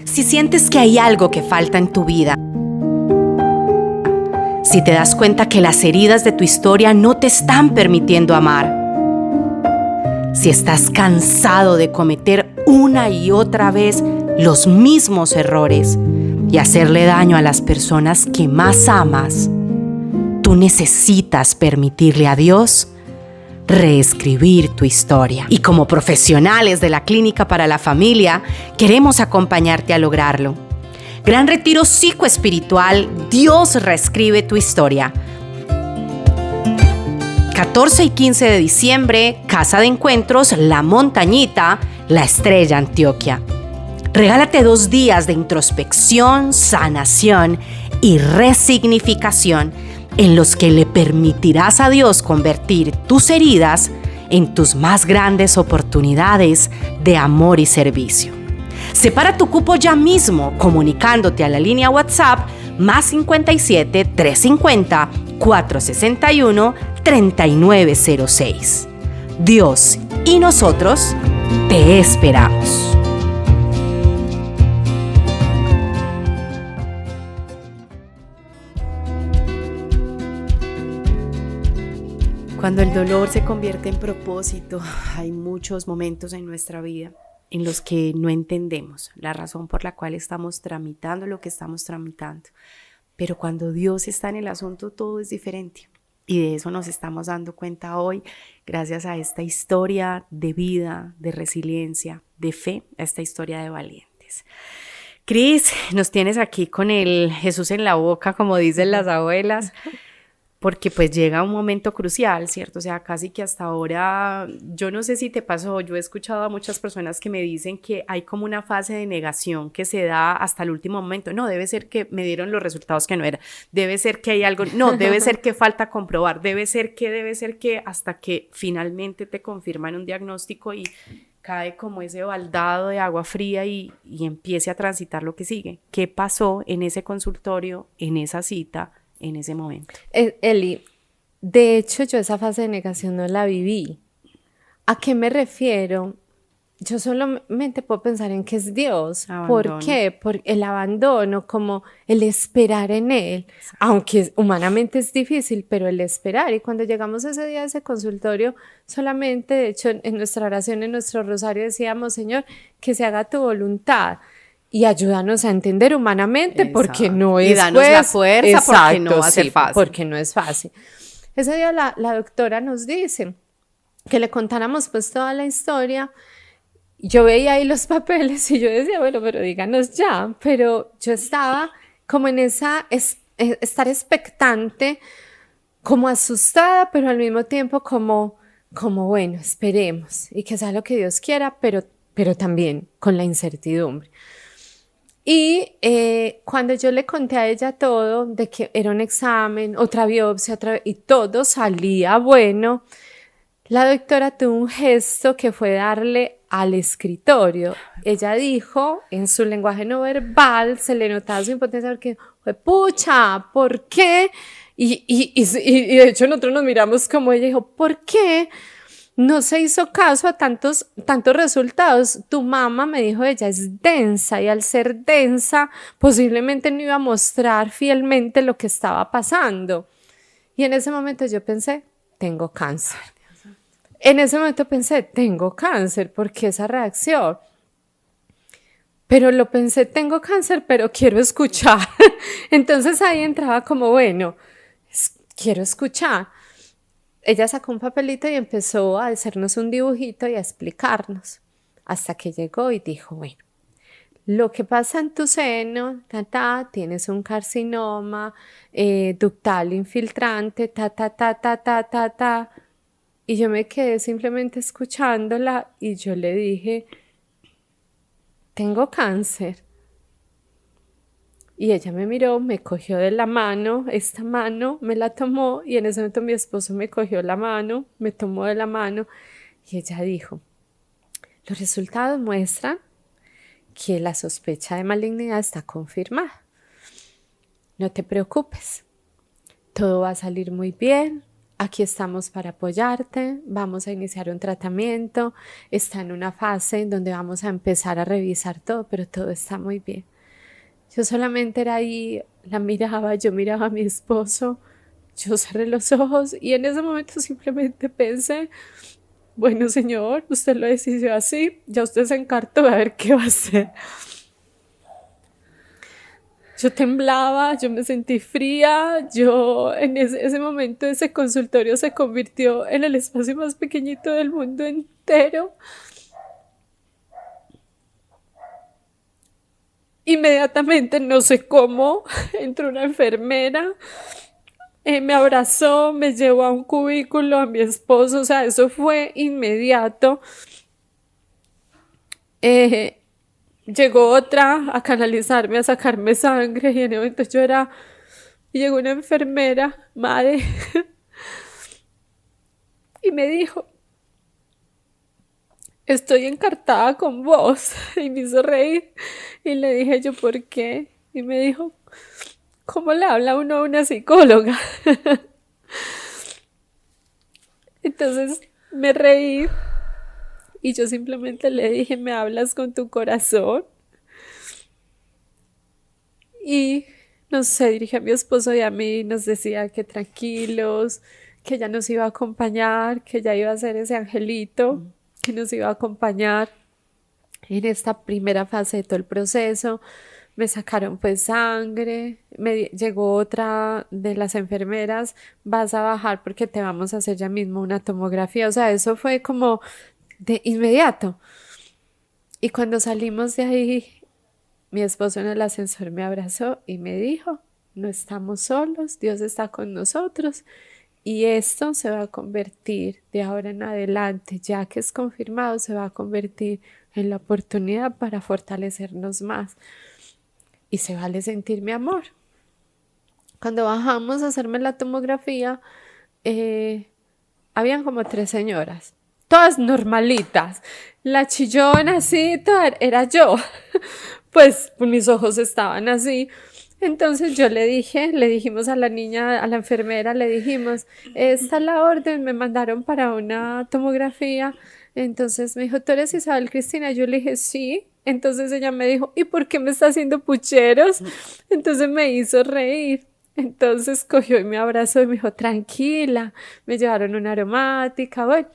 D: Si sientes que hay algo que falta en tu vida, si te das cuenta que las heridas de tu historia no te están permitiendo amar, si estás cansado de cometer una y otra vez los mismos errores y hacerle daño a las personas que más amas, tú necesitas permitirle a Dios reescribir tu historia. Y como profesionales de la Clínica para la Familia, queremos acompañarte a lograrlo. Gran Retiro Psicoespiritual, Dios reescribe tu historia. 14 y 15 de diciembre, Casa de Encuentros, La Montañita, La Estrella, Antioquia. Regálate 2 días de introspección, sanación y resignificación en los que le permitirás a Dios convertir tus heridas en tus más grandes oportunidades de amor y servicio. Separa tu cupo ya mismo comunicándote a la línea WhatsApp +57 350 461 3906. Dios y nosotros te esperamos.
A: Cuando el dolor se convierte en propósito, hay muchos momentos en nuestra vida en los que no entendemos la razón por la cual estamos tramitando lo que estamos tramitando. Pero cuando Dios está en el asunto, todo es diferente. Y de eso nos estamos dando cuenta hoy, gracias a esta historia de vida, de resiliencia, de fe, a esta historia de valientes. Cris, nos tienes aquí con el Jesús en la boca, como dicen las abuelas, porque pues llega un momento crucial, ¿cierto? O sea, casi que hasta ahora, yo no sé si te pasó, yo he escuchado a muchas personas que me dicen que hay como una fase de negación que se da hasta el último momento. No, debe ser que me dieron los resultados que no era, debe ser que hay algo, no, debe ser que falta comprobar, debe ser que, hasta que finalmente te confirman un diagnóstico y cae como ese baldado de agua fría y empiece a transitar lo que sigue. ¿Qué pasó en ese consultorio, en esa cita, en ese momento?
B: Eli, de hecho yo esa fase de negación no la viví. ¿A qué me refiero? Yo solamente puedo pensar en que es Dios.
A: Abandono.
B: ¿Por qué? Por el abandono, como el esperar en Él. Exacto. Aunque humanamente es difícil, pero el esperar. Y cuando llegamos ese día a ese consultorio, solamente, de hecho, en nuestra oración, en nuestro rosario decíamos, Señor, que se haga tu voluntad. Y ayúdanos a entender humanamente. Exacto. Porque no es,
A: y danos la fuerza. Exacto, porque no va a ser fácil.
B: Porque no es fácil. Ese día la doctora nos dice que le contáramos pues toda la historia. Yo veía ahí los papeles y yo decía, bueno, pero díganos ya. Pero yo estaba como en esa, estar expectante, como asustada, pero al mismo tiempo como bueno, esperemos y que sea lo que Dios quiera, pero también con la incertidumbre. Y cuando yo le conté a ella todo, de que era un examen, otra biopsia, y todo salía bueno, la doctora tuvo un gesto que fue darle al escritorio. Ella dijo, en su lenguaje no verbal, se le notaba su impotencia porque fue, pucha, ¿por qué? Y de hecho nosotros nos miramos como ella dijo, ¿por qué no se hizo caso a tantos resultados? Tu mamá, me dijo ella, es densa y al ser densa posiblemente no iba a mostrar fielmente lo que estaba pasando. Y en ese momento yo pensé, tengo cáncer. En ese momento pensé, tengo cáncer, ¿por qué esa reacción? Pero lo pensé, tengo cáncer, pero quiero escuchar. Entonces ahí entraba como, bueno, quiero escuchar. Ella sacó un papelito y empezó a hacernos un dibujito y a explicarnos. Hasta que llegó y dijo, bueno, lo que pasa en tu seno, tienes un carcinoma ductal infiltrante, Y yo me quedé simplemente escuchándola y yo le dije, tengo cáncer. Y ella me miró, me cogió de la mano, esta mano me la tomó y en ese momento mi esposo me cogió la mano, me tomó de la mano y ella dijo, los resultados muestran que la sospecha de malignidad está confirmada. No te preocupes, todo va a salir muy bien. Aquí estamos para apoyarte, vamos a iniciar un tratamiento, está en una fase en donde vamos a empezar a revisar todo, pero todo está muy bien. Yo solamente era ahí, la miraba, yo miraba a mi esposo, yo cerré los ojos y en ese momento simplemente pensé, bueno señor, usted lo decidió así, ya usted se encartó de ver qué va a hacer. Yo temblaba, yo me sentí fría, yo en ese momento ese consultorio se convirtió en el espacio más pequeñito del mundo entero. Inmediatamente, no sé cómo, entró una enfermera, me abrazó, me llevó a un cubículo a mi esposo, o sea, eso fue inmediato. Llegó otra a canalizarme, a sacarme sangre y en el momento y llegó una enfermera, madre, y me dijo, estoy encartada con vos, y me hizo reír y le dije yo, ¿por qué? Y me dijo, ¿cómo le habla uno a una psicóloga? Entonces me reí y yo simplemente le dije, ¿me hablas con tu corazón? Y no sé, dirigí a mi esposo y a mí, nos decía que tranquilos, que ella nos iba a acompañar, que ella iba a ser ese angelito que nos iba a acompañar en esta primera fase de todo el proceso. Me sacaron pues sangre, llegó otra de las enfermeras, vas a bajar porque te vamos a hacer ya mismo una tomografía, o sea, eso fue como de inmediato. Y cuando salimos de ahí, mi esposo en el ascensor me abrazó y me dijo, no estamos solos, Dios está con nosotros y esto se va a convertir de ahora en adelante, ya que es confirmado, se va a convertir en la oportunidad para fortalecernos más y se vale sentir mi amor. Cuando bajamos a hacerme la tomografía, habían como 3 señoras, todas normalitas. La chillona así, toda, era yo. Pues mis ojos estaban así. Entonces yo le dijimos a la niña, a la enfermera, le dijimos, esta es la orden, me mandaron para una tomografía. Entonces me dijo, ¿tú eres Isabel Cristina? Yo le dije, sí. Entonces ella me dijo, ¿y por qué me está haciendo pucheros? Entonces me hizo reír. Entonces cogió y me abrazó y me dijo, tranquila. Me llevaron una aromática, bueno.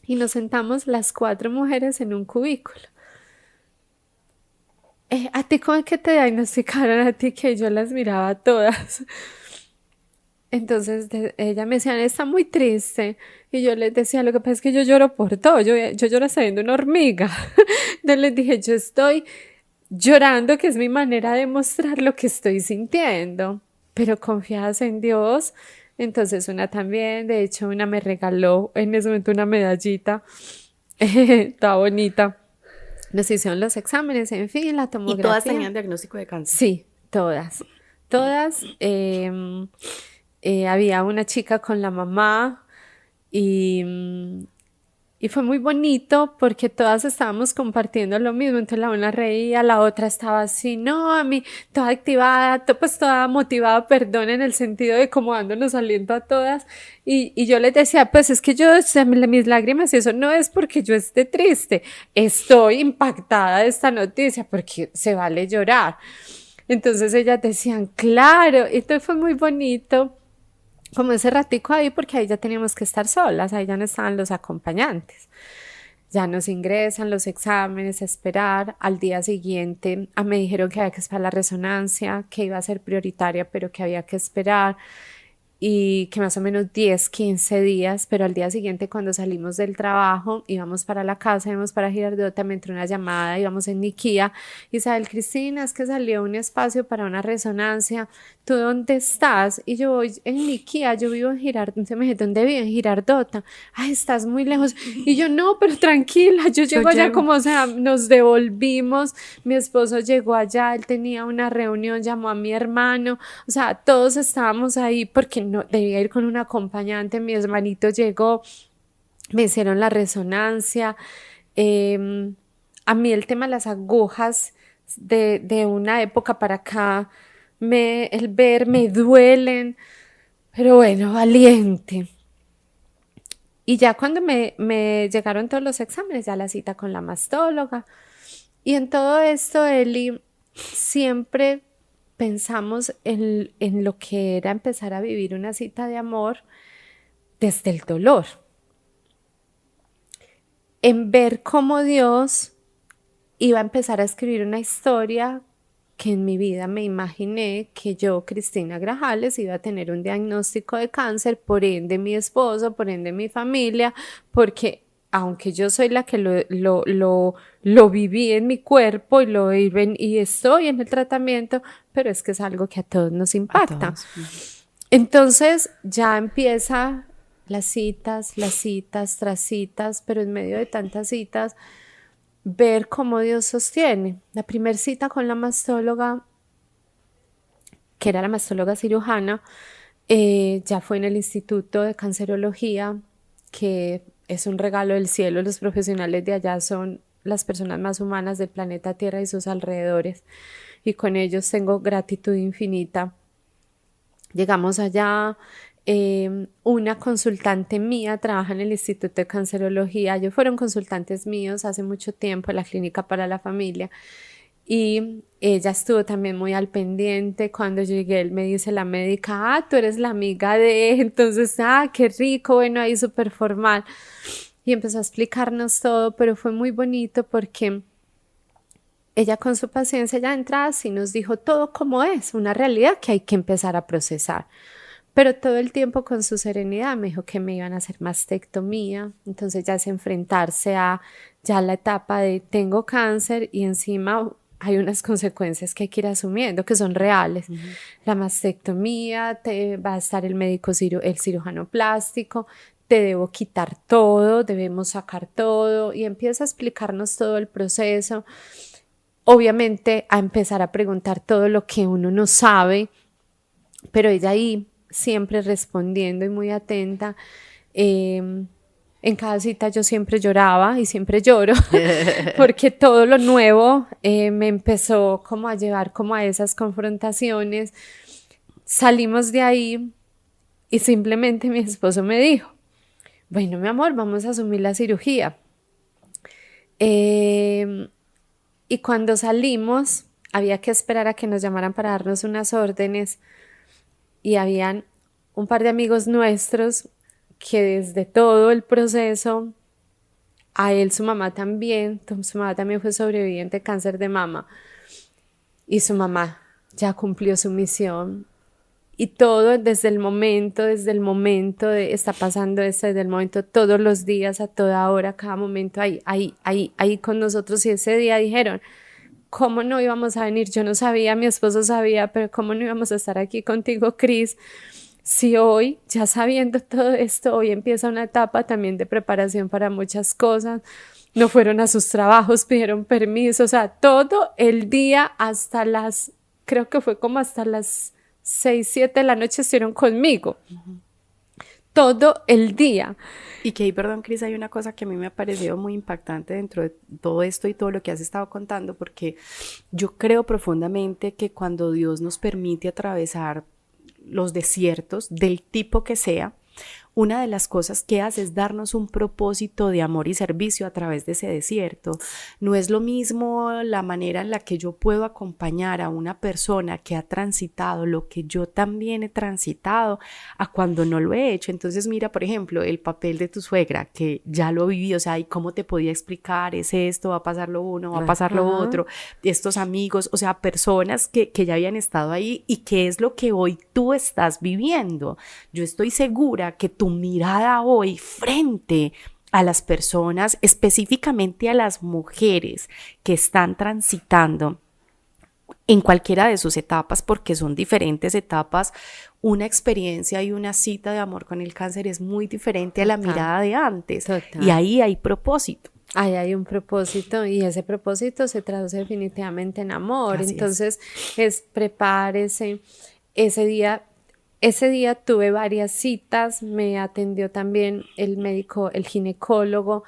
B: Y nos sentamos las 4 mujeres en un cubículo. ¿A ti cómo es que te diagnosticaron a ti? Que yo las miraba a todas. Entonces ella me decía, está muy triste. Y yo les decía, lo que pasa es que yo lloro por todo. Yo lloro sabiendo una hormiga. Entonces les dije, yo estoy llorando, que es mi manera de mostrar lo que estoy sintiendo. Pero confiadas en Dios. Entonces una también, de hecho una me regaló en ese momento una medallita toda bonita, Nos hicieron los exámenes, en fin, la tomografía.
A: ¿Y todas tenían diagnóstico de cáncer?
B: Sí, todas. Todas. Había una chica con la mamá y fue muy bonito porque todas estábamos compartiendo lo mismo. Entonces la una reía, la otra estaba así, no, a mí, toda activada, pues toda motivada, perdón, en el sentido de como dándonos aliento a todas. Y yo les decía, pues es que yo, o sea, mis lágrimas, eso no es porque yo esté triste, estoy impactada de esta noticia porque se vale llorar. Entonces ellas decían, claro, esto fue muy bonito, como ese ratico ahí, porque ahí ya teníamos que estar solas, ahí ya no estaban los acompañantes. Ya nos ingresan los exámenes, esperar. Al día siguiente me dijeron que había que esperar la resonancia, que iba a ser prioritaria, pero que había que esperar. Y que más o menos 10, 15 días, pero al día siguiente cuando salimos del trabajo, íbamos para la casa, íbamos para Girardota, me entró una llamada, íbamos en Niquía, Isabel Cristina, es que salió un espacio para una resonancia, ¿tú dónde estás? Y yo voy en Niquía, yo vivo en Girardota, me dije, ¿dónde vivo? En Girardota, ay, estás muy lejos, y yo, no, pero tranquila, yo llego allá como, o sea, nos devolvimos, mi esposo llegó allá, él tenía una reunión, llamó a mi hermano, o sea, todos estábamos ahí porque no debía ir con un acompañante, mi hermanito llegó, me hicieron la resonancia, a mí el tema de las agujas de una época para acá, el ver me duelen, pero bueno, valiente. Y ya cuando me llegaron todos los exámenes, ya la cita con la mastóloga, y en todo esto, Eli, siempre pensamos en lo que era empezar a vivir una cita de amor desde el dolor, en ver cómo Dios iba a empezar a escribir una historia que en mi vida me imaginé que yo, Cristina Grajales, iba a tener un diagnóstico de cáncer, por ende mi esposo, por ende mi familia, porque aunque yo soy la que lo viví en mi cuerpo y estoy en el tratamiento, pero es que es algo que a todos nos impacta. Entonces ya empieza las citas tras citas, pero en medio de tantas citas, ver cómo Dios sostiene. La primera cita con la mastóloga, que era la mastóloga cirujana, ya fue en el Instituto de Cancerología, que es un regalo del cielo. Los profesionales de allá son las personas más humanas del planeta Tierra y sus alrededores, y con ellos tengo gratitud infinita. Llegamos allá, una consultante mía trabaja en el Instituto de Cancerología, ellos fueron consultantes míos hace mucho tiempo en la Clínica para la Familia, y ella estuvo también muy al pendiente. Cuando llegué, me dice la médica, tú eres la amiga de, entonces, qué rico, bueno, ahí súper formal, y empezó a explicarnos todo, pero fue muy bonito porque ella con su paciencia ya de entrada sí nos dijo todo como es, una realidad que hay que empezar a procesar, pero todo el tiempo con su serenidad me dijo que me iban a hacer mastectomía. Entonces ya es enfrentarse a ya la etapa de tengo cáncer y encima hay unas consecuencias que hay que ir asumiendo que son reales. La mastectomía, va a estar el médico, el cirujano plástico, te debo quitar todo, debemos sacar todo, y empieza a explicarnos todo el proceso. Obviamente a empezar a preguntar todo lo que uno no sabe, pero ella ahí siempre respondiendo y muy atenta. En cada cita yo siempre lloraba y siempre lloro porque todo lo nuevo me empezó como a llevar como a esas confrontaciones. Salimos de ahí y simplemente mi esposo me dijo, bueno, mi amor, vamos a asumir la cirugía. Y cuando salimos había que esperar a que nos llamaran para darnos unas órdenes, y habían un par de amigos nuestros que desde todo el proceso, a él su mamá también fue sobreviviente de cáncer de mama, y su mamá ya cumplió su misión, y todo desde el momento de está pasando esto, desde el momento, todos los días, a toda hora, cada momento ahí con nosotros. Y ese día dijeron, ¿cómo no íbamos a venir? Yo no sabía, mi esposo sabía, pero ¿cómo no íbamos a estar aquí contigo, Cris? Si hoy, ya sabiendo todo esto, hoy empieza una etapa también de preparación para muchas cosas. no fueron a sus trabajos, pidieron permiso, o sea, todo el día hasta creo que fue como hasta las 6, 7 de la noche estuvieron conmigo. Todo el día.
A: Y que ahí, perdón, Cris, hay una cosa que a mí me ha parecido muy impactante dentro de todo esto y todo lo que has estado contando, porque yo creo profundamente que cuando Dios nos permite atravesar los desiertos, del tipo que sea, una de las cosas que hace es darnos un propósito de amor y servicio a través de ese desierto. No es lo mismo la manera en la que yo puedo acompañar a una persona que ha transitado lo que yo también he transitado a cuando no lo he hecho. Entonces mira, por ejemplo, el papel de tu suegra, que ya lo viví, o sea, ¿y cómo te podía explicar? Es esto, va a pasar lo uno, va a pasar lo otro, estos amigos, o sea, personas que ya habían estado ahí y que es lo que hoy tú estás viviendo. Yo estoy segura que tu mirada hoy frente a las personas, específicamente a las mujeres que están transitando en cualquiera de sus etapas, porque son diferentes etapas, una experiencia y una cita de amor con el cáncer es muy diferente a la mirada de antes. Y ahí hay propósito.
B: Ahí hay un propósito y ese propósito se traduce definitivamente en amor. Así entonces es prepárese. Ese día tuve varias citas, me atendió también el médico, el ginecólogo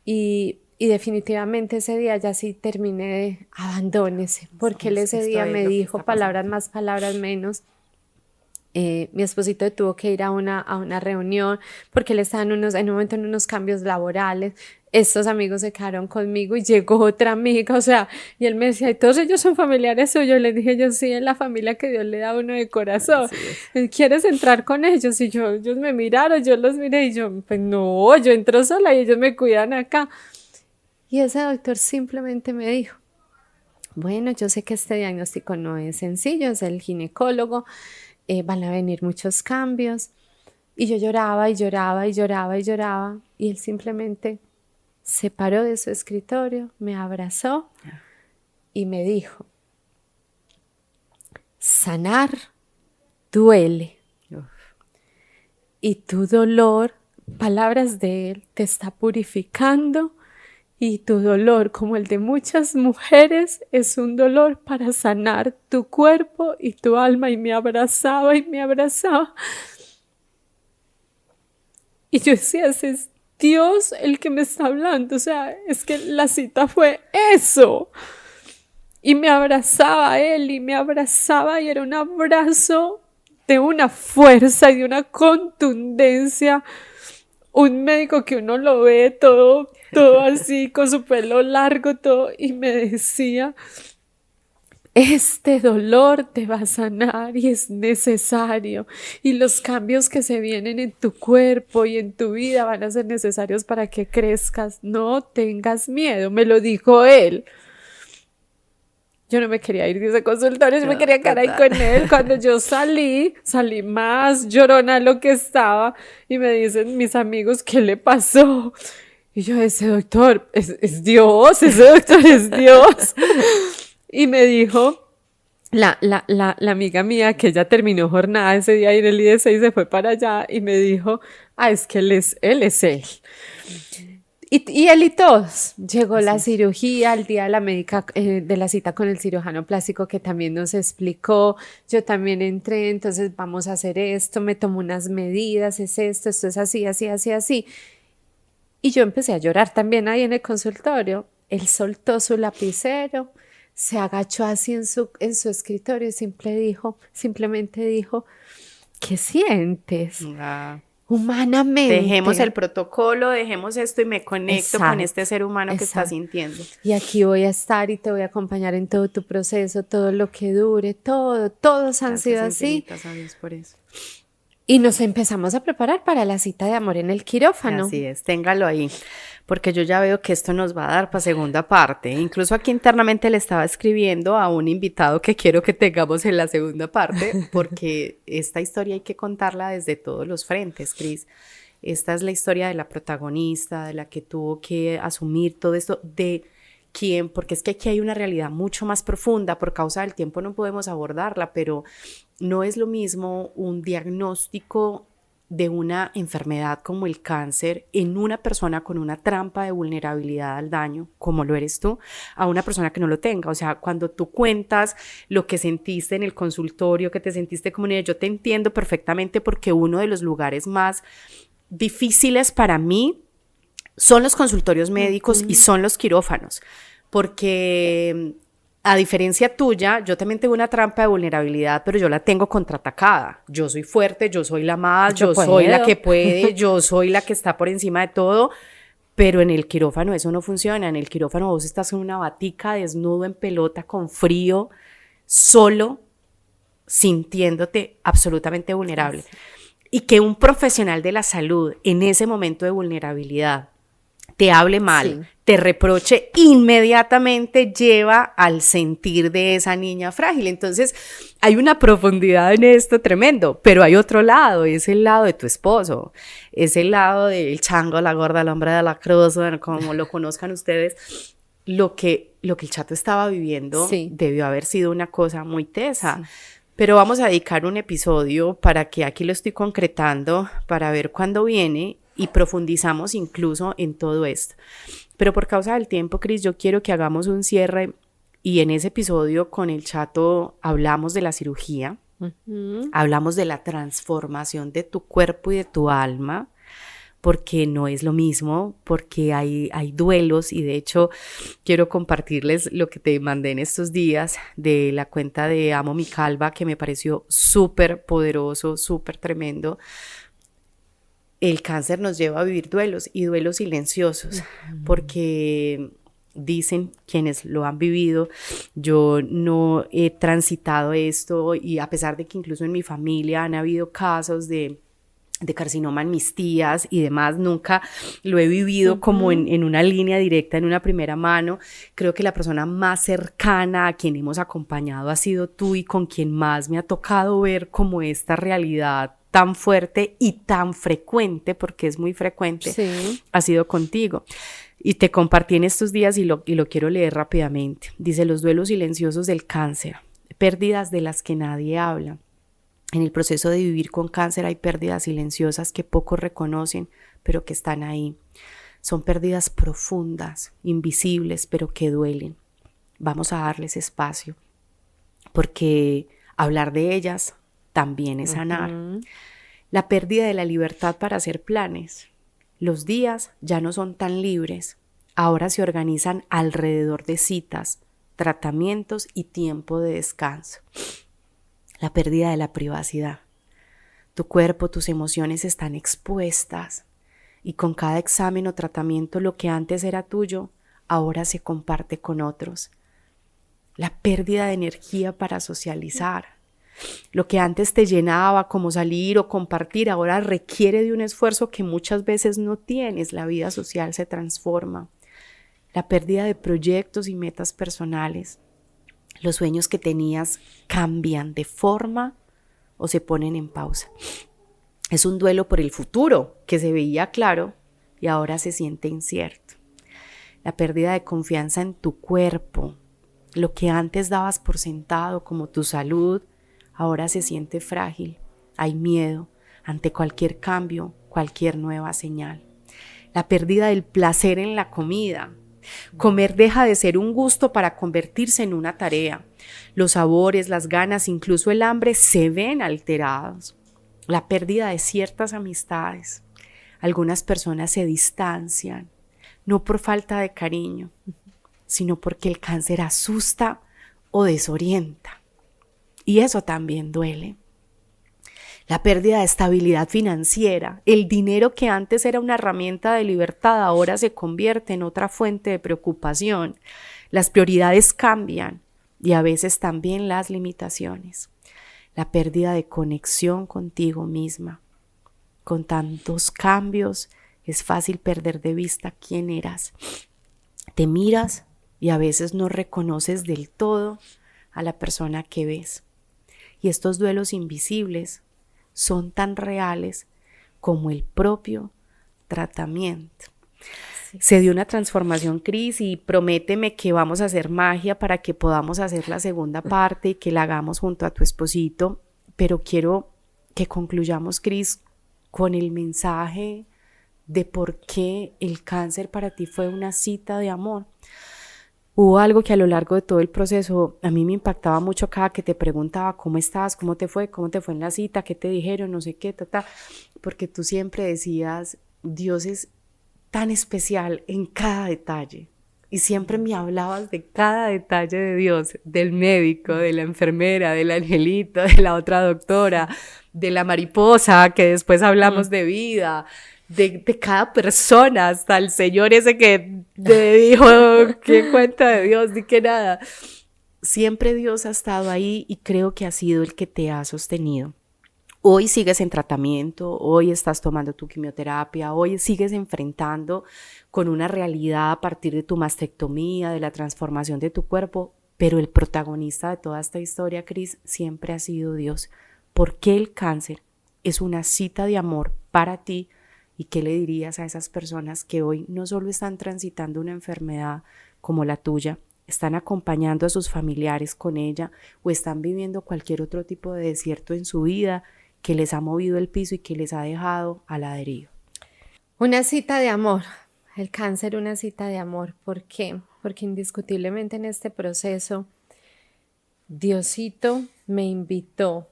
B: y definitivamente ese día ya sí terminé de abandónese, porque él ese día me dijo palabras más, palabras menos. Mi esposito tuvo que ir a una reunión porque él estaba en un momento en unos cambios laborales. Estos amigos se quedaron conmigo y llegó otra amiga, o sea, y él me decía, ¿y todos ellos son familiares suyos? Le dije yo, sí, es la familia que Dios le da a uno de corazón. ¿Quieres entrar con ellos? Y ellos me miraron, yo los miré y yo, pues no, yo entro sola y ellos me cuidan acá. Y ese doctor simplemente me dijo, bueno, yo sé que este diagnóstico no es sencillo, es el ginecólogo, van a venir muchos cambios. Y yo lloraba y lloraba y lloraba y lloraba y él simplemente se paró de su escritorio, me abrazó y me dijo, sanar duele. Y tu dolor, palabras de él, te está purificando y tu dolor, como el de muchas mujeres, es un dolor para sanar tu cuerpo y tu alma. Y me abrazaba y me abrazaba. Y yo decía, ese es Dios el que me está hablando, o sea, es que la cita fue eso. Y me abrazaba a él y me abrazaba y era un abrazo de una fuerza y de una contundencia. Un médico que uno lo ve todo así, con su pelo largo, todo, y me decía, este dolor te va a sanar y es necesario, y los cambios que se vienen en tu cuerpo y en tu vida van a ser necesarios para que crezcas, no tengas miedo, me lo dijo él. Yo no me quería ir de ese consultorio, yo me quería quedar ahí con él. Cuando yo salí más llorona de lo que estaba y me dicen mis amigos, ¿qué le pasó? Y yo, ese doctor es Dios, ese doctor es Dios. Y me dijo, la amiga mía, que ya terminó jornada ese día en el IDC y se fue para allá, y me dijo, es que él es él. Y él y todos. Llegó la cirugía, el día de la médica, de la cita con el cirujano plástico, que también nos explicó. Yo también entré, entonces vamos a hacer esto, me tomo unas medidas, es esto es así, así, así, así. Y yo empecé a llorar también ahí en el consultorio. Él soltó su lapicero, se agachó así en su escritorio y simplemente dijo, ¿qué sientes? Humanamente.
A: Dejemos el protocolo, dejemos esto y me conecto con este ser humano que está sintiendo.
B: Y aquí voy a estar y te voy a acompañar en todo tu proceso, todo lo que dure, todos han sido así.
A: Gracias a Dios por eso.
B: Y nos empezamos a preparar para la cita de amor en el quirófano.
A: Así es, téngalo ahí, porque yo ya veo que esto nos va a dar para segunda parte. Incluso aquí internamente le estaba escribiendo a un invitado que quiero que tengamos en la segunda parte, porque esta historia hay que contarla desde todos los frentes, Cris. Esta es la historia de la protagonista, de la que tuvo que asumir todo esto, de quién, porque es que aquí hay una realidad mucho más profunda, por causa del tiempo no podemos abordarla, pero no es lo mismo un diagnóstico de una enfermedad como el cáncer en una persona con una trampa de vulnerabilidad al daño, como lo eres tú, a una persona que no lo tenga. O sea, cuando tú cuentas lo que sentiste en el consultorio, que te sentiste como niña, yo te entiendo perfectamente, porque uno de los lugares más difíciles para mí son los consultorios médicos y son los quirófanos, porque a diferencia tuya, yo también tengo una trampa de vulnerabilidad, pero yo la tengo contraatacada. Yo soy fuerte, yo soy la más, yo soy la que puede, yo soy la que está por encima de todo, pero en el quirófano eso no funciona. En el quirófano vos estás en una batica, desnudo, en pelota, con frío, solo, sintiéndote absolutamente vulnerable. Sí. Y que un profesional de la salud en ese momento de vulnerabilidad te hable mal, te reproche, inmediatamente lleva al sentir de esa niña frágil. Entonces, hay una profundidad en esto tremendo, pero hay otro lado, es el lado de tu esposo, es el lado del chango, la gorda, el hombre de la cruz, bueno, como lo conozcan ustedes. Lo que el chato estaba viviendo debió haber sido una cosa muy tesa. Sí. Pero vamos a dedicar un episodio para que aquí lo estoy concretando, para ver cuándo viene y profundizamos incluso en todo esto. Pero por causa del tiempo, Cris, yo quiero que hagamos un cierre, y en ese episodio con el chato hablamos de la cirugía, hablamos de la transformación de tu cuerpo y de tu alma, porque no es lo mismo, porque hay duelos, y de hecho quiero compartirles lo que te mandé en estos días de la cuenta de Amo Mi Calva, que me pareció súper poderoso, súper tremendo. El cáncer nos lleva a vivir duelos, y duelos silenciosos, porque dicen quienes lo han vivido, yo no he transitado esto, y a pesar de que incluso en mi familia han habido casos de carcinoma en mis tías y demás, nunca lo he vivido como en una línea directa, en una primera mano. Creo que la persona más cercana a quien hemos acompañado ha sido tú, y con quien más me ha tocado ver como esta realidad tan fuerte y tan frecuente, porque es muy frecuente, ha sido contigo. Y te compartí en estos días y lo quiero leer rápidamente. Dice: los duelos silenciosos del cáncer, pérdidas de las que nadie habla. En el proceso de vivir con cáncer hay pérdidas silenciosas que pocos reconocen, pero que están ahí. Son pérdidas profundas, invisibles, pero que duelen. Vamos a darles espacio, porque hablar de ellas también es sanar. La pérdida de la libertad para hacer planes. Los días ya no son tan libres. Ahora se organizan alrededor de citas, tratamientos y tiempo de descanso. La pérdida de la privacidad. Tu cuerpo, tus emociones están expuestas, y con cada examen o tratamiento lo que antes era tuyo, ahora se comparte con otros. La pérdida de energía para socializar. Lo que antes te llenaba, como salir o compartir, ahora requiere de un esfuerzo que muchas veces no tienes. La vida social se transforma. La pérdida de proyectos y metas personales. Los sueños que tenías cambian de forma o se ponen en pausa. Es un duelo por el futuro que se veía claro y ahora se siente incierto. La pérdida de confianza en tu cuerpo. Lo que antes dabas por sentado, como tu salud, ahora se siente frágil. Hay miedo ante cualquier cambio, cualquier nueva señal. La pérdida del placer en la comida. Comer deja de ser un gusto para convertirse en una tarea. Los sabores, las ganas, incluso el hambre se ven alterados. La pérdida de ciertas amistades. Algunas personas se distancian, no por falta de cariño, sino porque el cáncer asusta o desorienta. Y eso también duele. La pérdida de estabilidad financiera. El dinero que antes era una herramienta de libertad ahora se convierte en otra fuente de preocupación. Las prioridades cambian y a veces también las limitaciones. La pérdida de conexión contigo misma. Con tantos cambios es fácil perder de vista quién eras. Te miras y a veces no reconoces del todo a la persona que ves. Y estos duelos invisibles son tan reales como el propio tratamiento. Sí. Se dio una transformación, Cris, y prométeme que vamos a hacer magia para que podamos hacer la segunda parte y que la hagamos junto a tu esposito. Pero quiero que concluyamos, Cris, con el mensaje de por qué el cáncer para ti fue una cita de amor. Hubo algo que a lo largo de todo el proceso a mí me impactaba mucho cada que te preguntaba cómo estás, cómo te fue en la cita, qué te dijeron, no sé qué, porque tú siempre decías, Dios es tan especial en cada detalle. Y siempre me hablabas de cada detalle de Dios, del médico, de la enfermera, del angelito, de la otra doctora, de la mariposa, que después hablamos de vida, de cada persona, hasta el señor ese que te dijo, ¿qué cuenta de Dios? Ni que nada. Siempre Dios ha estado ahí y creo que ha sido el que te ha sostenido. Hoy sigues en tratamiento, hoy estás tomando tu quimioterapia, hoy sigues enfrentando con una realidad a partir de tu mastectomía, de la transformación de tu cuerpo, pero el protagonista de toda esta historia, Cris, siempre ha sido Dios. ¿Por qué el cáncer es una cita de amor para ti? ¿Y qué le dirías a esas personas que hoy no solo están transitando una enfermedad como la tuya, están acompañando a sus familiares con ella o están viviendo cualquier otro tipo de desierto en su vida que les ha movido el piso y que les ha dejado a la deriva?
B: Una cita de amor, el cáncer, una cita de amor. ¿Por qué? Porque indiscutiblemente en este proceso Diosito me invitó,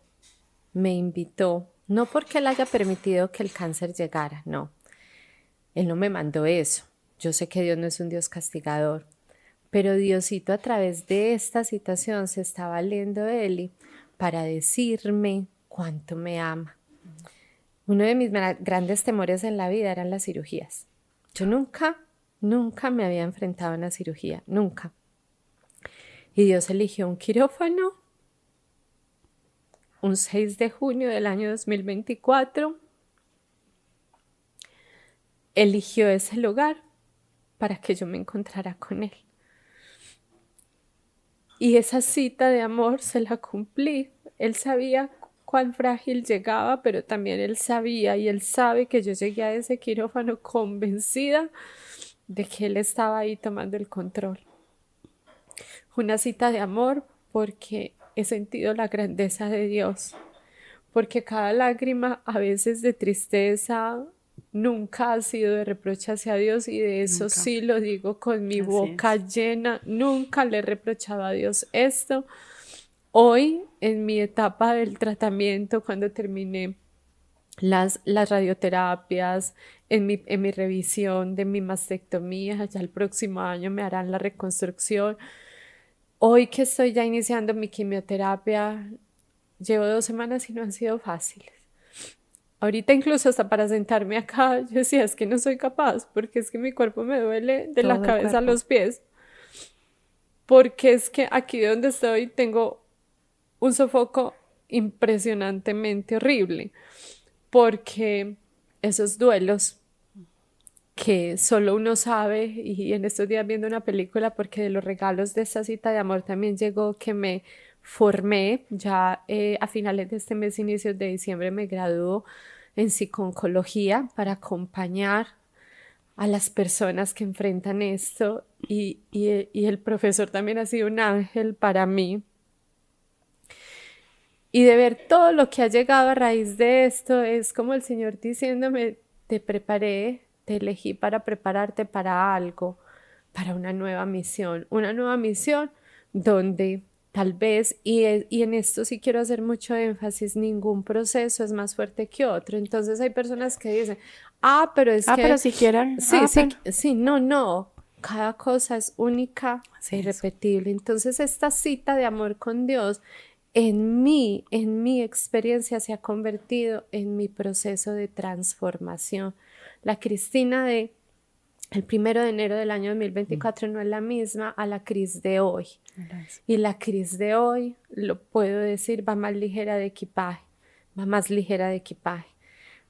B: no porque Él haya permitido que el cáncer llegara, no. Él no me mandó eso. Yo sé que Dios no es un Dios castigador, pero Diosito a través de esta situación se está valiendo de Él para decirme cuánto me ama. Uno de mis grandes temores en la vida eran las cirugías. Yo nunca me había enfrentado a una cirugía, nunca. Y Dios eligió un quirófano un 6 de junio del año 2024. Eligió ese lugar para que yo me encontrara con Él. Y esa cita de amor se la cumplí. Él sabía cuán frágil llegaba, pero también Él sabía y Él sabe que yo llegué a ese quirófano convencida de que Él estaba ahí tomando el control. Una cita de amor porque he sentido la grandeza de Dios, porque cada lágrima a veces de tristeza nunca ha sido de reproche hacia Dios, y de eso
A: Nunca.
B: sí lo digo con mi boca llena. Nunca le he reprochado a Dios esto. Hoy, en mi etapa del tratamiento, cuando terminé las radioterapias, en mi revisión de mi mastectomía, ya el próximo año me harán la reconstrucción. Hoy que estoy ya iniciando mi quimioterapia, llevo 2 semanas y no han sido fáciles. Ahorita incluso hasta para sentarme acá, yo decía, es que no soy capaz, porque es que mi cuerpo me duele de la cabeza a los pies. Porque es que aquí donde estoy tengo un sofoco impresionantemente horrible, porque esos duelos que solo uno sabe, y en estos días viendo una película, porque de los regalos de esta cita de amor también llegó que me formé, ya a finales de este mes, inicios de diciembre, me graduó en psico-oncología para acompañar a las personas que enfrentan esto, y el profesor también ha sido un ángel para mí. Y de ver todo lo que ha llegado a raíz de esto, es como el Señor diciéndome, te preparé, te elegí para prepararte para algo, para una nueva misión donde tal vez, y en esto sí quiero hacer mucho énfasis, ningún proceso es más fuerte que otro. Entonces hay personas que dicen, pero es que...
A: pero si quieren...
B: Sí, no, cada cosa es única e irrepetible. Entonces esta cita de amor con Dios en mi experiencia se ha convertido en mi proceso de transformación. La Cristina de el 1 de enero del año 2024 no es la misma a la Cris de hoy. Y la Cris de hoy, lo puedo decir, va más ligera de equipaje,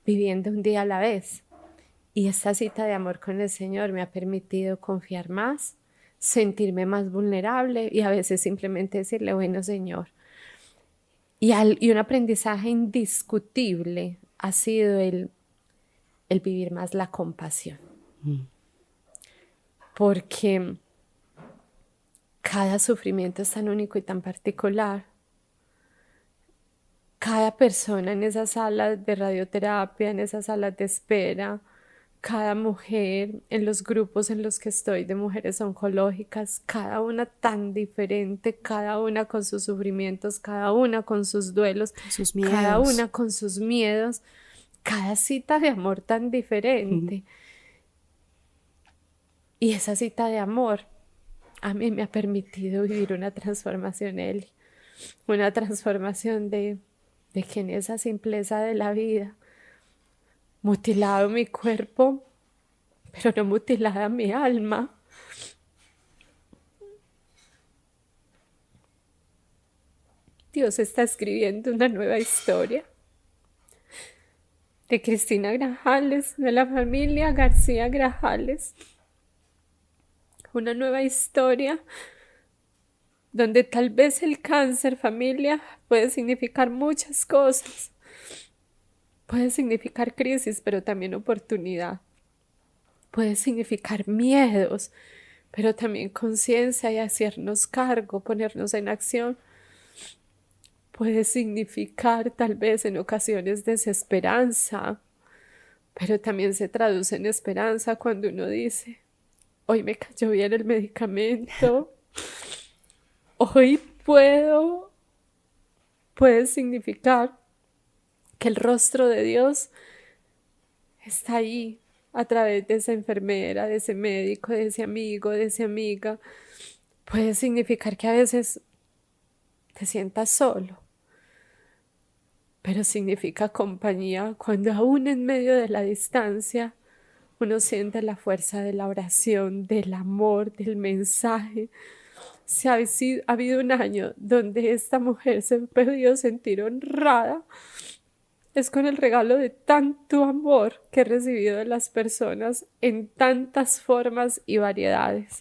B: viviendo un día a la vez. Y esta cita de amor con el Señor me ha permitido confiar más, sentirme más vulnerable y a veces simplemente decirle, bueno, Señor. Y un aprendizaje indiscutible ha sido el vivir más la compasión. Porque cada sufrimiento es tan único y tan particular cada persona en esas salas de radioterapia, en esas salas de espera, cada mujer en los grupos en los que estoy de mujeres oncológicas, cada una tan diferente, cada una con sus sufrimientos, cada una con sus duelos,
A: Sus
B: cada
A: miedos.
B: una con sus miedos, cada cita de amor tan diferente. Y esa cita de amor a mí me ha permitido vivir una transformación, Eli, una transformación de que en esa simpleza de la vida, mutilado mi cuerpo, pero no mutilada mi alma. Dios está escribiendo una nueva historia de Cristina Grajales, de la familia García Grajales. Una nueva historia donde tal vez el cáncer, familia, puede significar muchas cosas. Puede significar crisis, pero también oportunidad. Puede significar miedos, pero también conciencia y hacernos cargo, ponernos en acción. Puede significar tal vez en ocasiones desesperanza, pero también se traduce en esperanza cuando uno dice, hoy me cayó bien el medicamento, hoy puede significar que el rostro de Dios está ahí a través de esa enfermera, de ese médico, de ese amigo, de esa amiga. Puede significar que a veces te sientas solo, pero significa compañía cuando aún en medio de la distancia uno siente la fuerza de la oración, del amor, del mensaje. Ha habido un año donde esta mujer se ha podido sentir honrada. Es con el regalo de tanto amor que he recibido de las personas en tantas formas y variedades.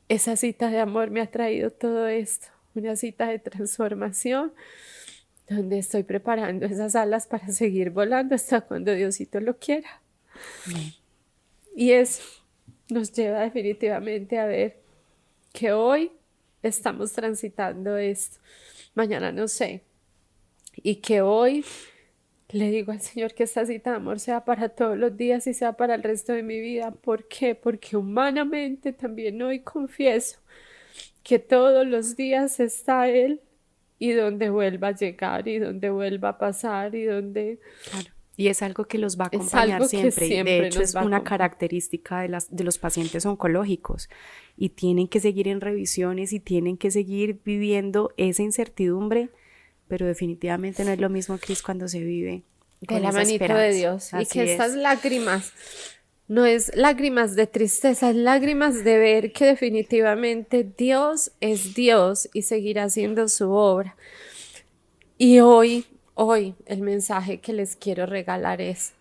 B: Esa cita de amor me ha traído todo esto, una cita de transformación, donde estoy preparando esas alas para seguir volando hasta cuando Diosito lo quiera. Y eso nos lleva definitivamente a ver que hoy estamos transitando esto, mañana no sé, y que hoy le digo al Señor que esta cita de amor sea para todos los días y sea para el resto de mi vida. ¿Por qué? Porque humanamente también hoy confieso que todos los días está Él y donde vuelva a llegar y donde vuelva a pasar y donde...
A: Claro. Y es algo que los va a
B: Es
A: acompañar
B: algo que
A: siempre.
B: siempre
A: De hecho,
B: nos
A: es
B: va a
A: una
B: acompañar.
A: característica de los pacientes oncológicos y tienen que seguir en revisiones y tienen que seguir viviendo esa incertidumbre, pero definitivamente no es lo mismo, Cris, cuando se vive
B: De
A: con
B: la
A: esa
B: manito
A: esperanza.
B: de Dios. Y
A: Así
B: que estas
A: es.
B: lágrimas no es lágrimas de tristeza, es lágrimas de ver que definitivamente Dios es Dios y seguirá haciendo su obra. Y hoy el mensaje que les quiero regalar es: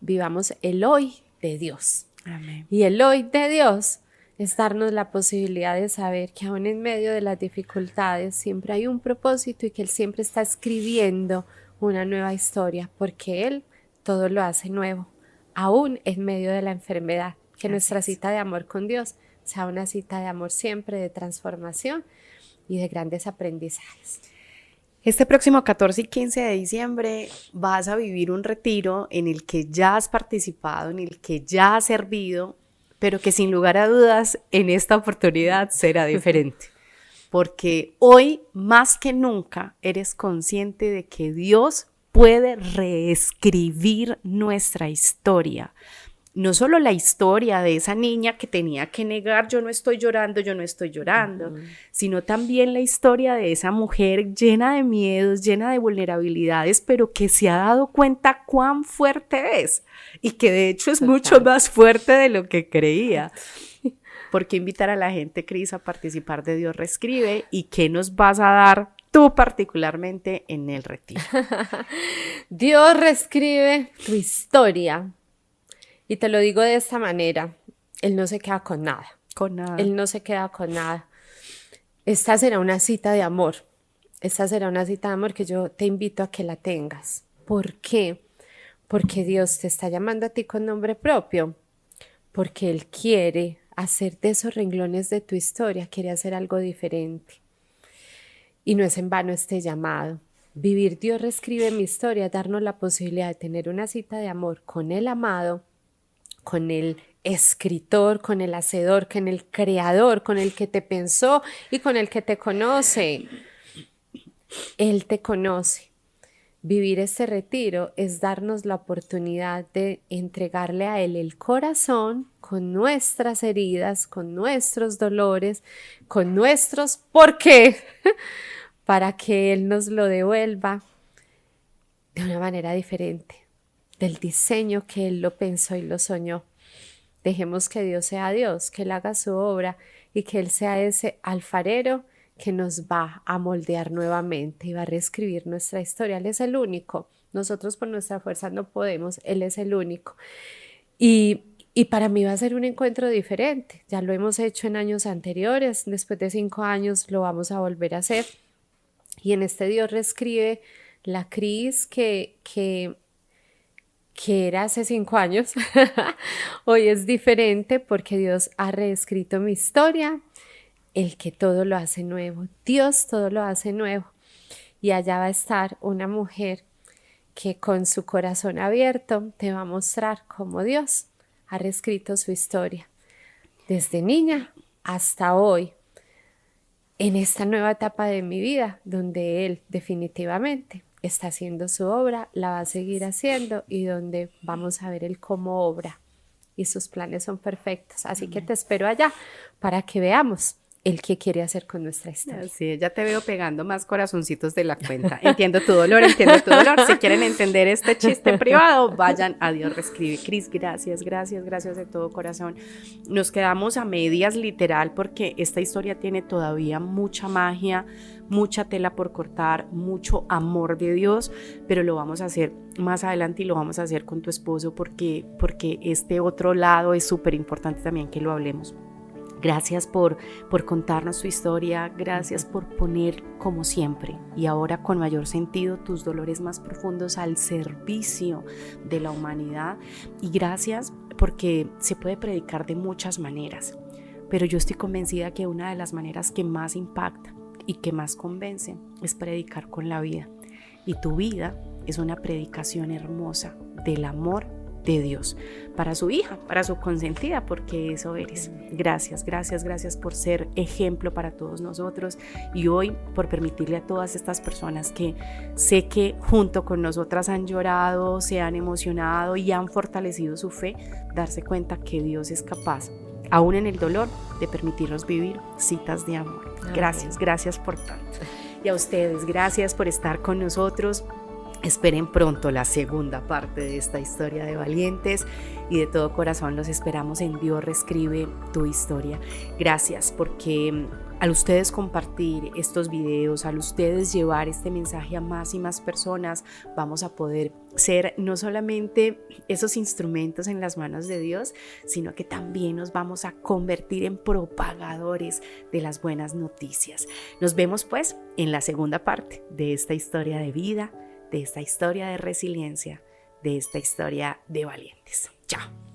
B: vivamos el hoy de Dios.
A: Amén.
B: Y el hoy de Dios es darnos la posibilidad de saber que aún en medio de las dificultades siempre hay un propósito y que Él siempre está escribiendo una nueva historia, porque Él todo lo hace nuevo, aún en medio de la enfermedad. Que nuestra cita de amor con Dios sea una cita de amor siempre, de transformación y de grandes aprendizajes.
A: Este próximo 14 y 15 de diciembre vas a vivir un retiro en el que ya has participado, en el que ya has servido, pero que sin lugar a dudas en esta oportunidad será diferente. Porque hoy más que nunca eres consciente de que Dios puede reescribir nuestra historia. No solo la historia de esa niña que tenía que negar yo no estoy llorando, sino también la historia de esa mujer llena de miedos, llena de vulnerabilidades, pero que se ha dado cuenta cuán fuerte es y que de hecho es mucho más fuerte de lo que creía. ¿Por qué invitar a la gente, Cris, a participar de Dios Reescribe? ¿Y qué nos vas a dar tú particularmente en el retiro?
B: Dios reescribe tu historia. Y te lo digo de esta manera: Él no se queda con nada.
A: Con nada.
B: Él no se queda con nada. Esta será una cita de amor. Esta será una cita de amor que yo te invito a que la tengas. ¿Por qué? Porque Dios te está llamando a ti con nombre propio. Porque Él quiere hacer de esos renglones de tu historia, quiere hacer algo diferente. Y no es en vano este llamado. Vivir Dios reescribe mi historia, darnos la posibilidad de tener una cita de amor con el amado, con el escritor, con el hacedor, con el creador, con el que te pensó y con el que te conoce. Él te conoce. Vivir este retiro es darnos la oportunidad de entregarle a Él el corazón con nuestras heridas, con nuestros dolores, con nuestros ¿por qué? Para que Él nos lo devuelva de una manera diferente, del diseño que Él lo pensó y lo soñó. Dejemos que Dios sea Dios, que Él haga su obra y que Él sea ese alfarero que nos va a moldear nuevamente y va a reescribir nuestra historia. Él es el único. Nosotros por nuestra fuerza no podemos, Él es el único. Y para mí va a ser un encuentro diferente. Ya lo hemos hecho en años anteriores, después de 5 años lo vamos a volver a hacer. Y en este Dios reescribe la Cris que era hace 5 años. Hoy es diferente porque Dios ha reescrito mi historia, el que todo lo hace nuevo. Dios todo lo hace nuevo. Y allá va a estar una mujer que con su corazón abierto te va a mostrar cómo Dios ha reescrito su historia, desde niña hasta hoy, en esta nueva etapa de mi vida, donde Él definitivamente está haciendo su obra, la va a seguir haciendo y donde vamos a ver Él cómo obra. Y sus planes son perfectos. Así que te espero allá para que veamos el que quiere hacer con nuestra historia.
A: Sí, ya te veo pegando más corazoncitos de la cuenta. Entiendo tu dolor, entiendo tu dolor. Si quieren entender este chiste privado, vayan a Dios Reescribe. Cris, gracias de todo corazón. Nos quedamos a medias literal porque esta historia tiene todavía mucha magia, mucha tela por cortar, mucho amor de Dios, pero lo vamos a hacer más adelante y lo vamos a hacer con tu esposo porque este otro lado es súper importante también que lo hablemos. Gracias por contarnos tu historia, gracias por poner, como siempre, y ahora con mayor sentido, tus dolores más profundos al servicio de la humanidad. Y gracias porque se puede predicar de muchas maneras, pero yo estoy convencida que una de las maneras que más impacta y que más convence es predicar con la vida. Y tu vida es una predicación hermosa del amor de Dios para su hija, para su consentida, porque eso eres. Gracias por ser ejemplo para todos nosotros y hoy por permitirle a todas estas personas que sé que junto con nosotras han llorado, se han emocionado y han fortalecido su fe, darse cuenta que Dios es capaz, aún en el dolor, de permitirnos vivir citas de amor. Gracias por tanto. Y a ustedes, gracias por estar con nosotros. Esperen pronto la segunda parte de esta historia de valientes y de todo corazón los esperamos en Dios Reescribe tu historia. Gracias porque al ustedes compartir estos videos, al ustedes llevar este mensaje a más y más personas, vamos a poder ser no solamente esos instrumentos en las manos de Dios, sino que también nos vamos a convertir en propagadores de las buenas noticias. Nos vemos pues en la segunda parte de esta historia de vida, de esta historia de resiliencia, de esta historia de valientes. Chao.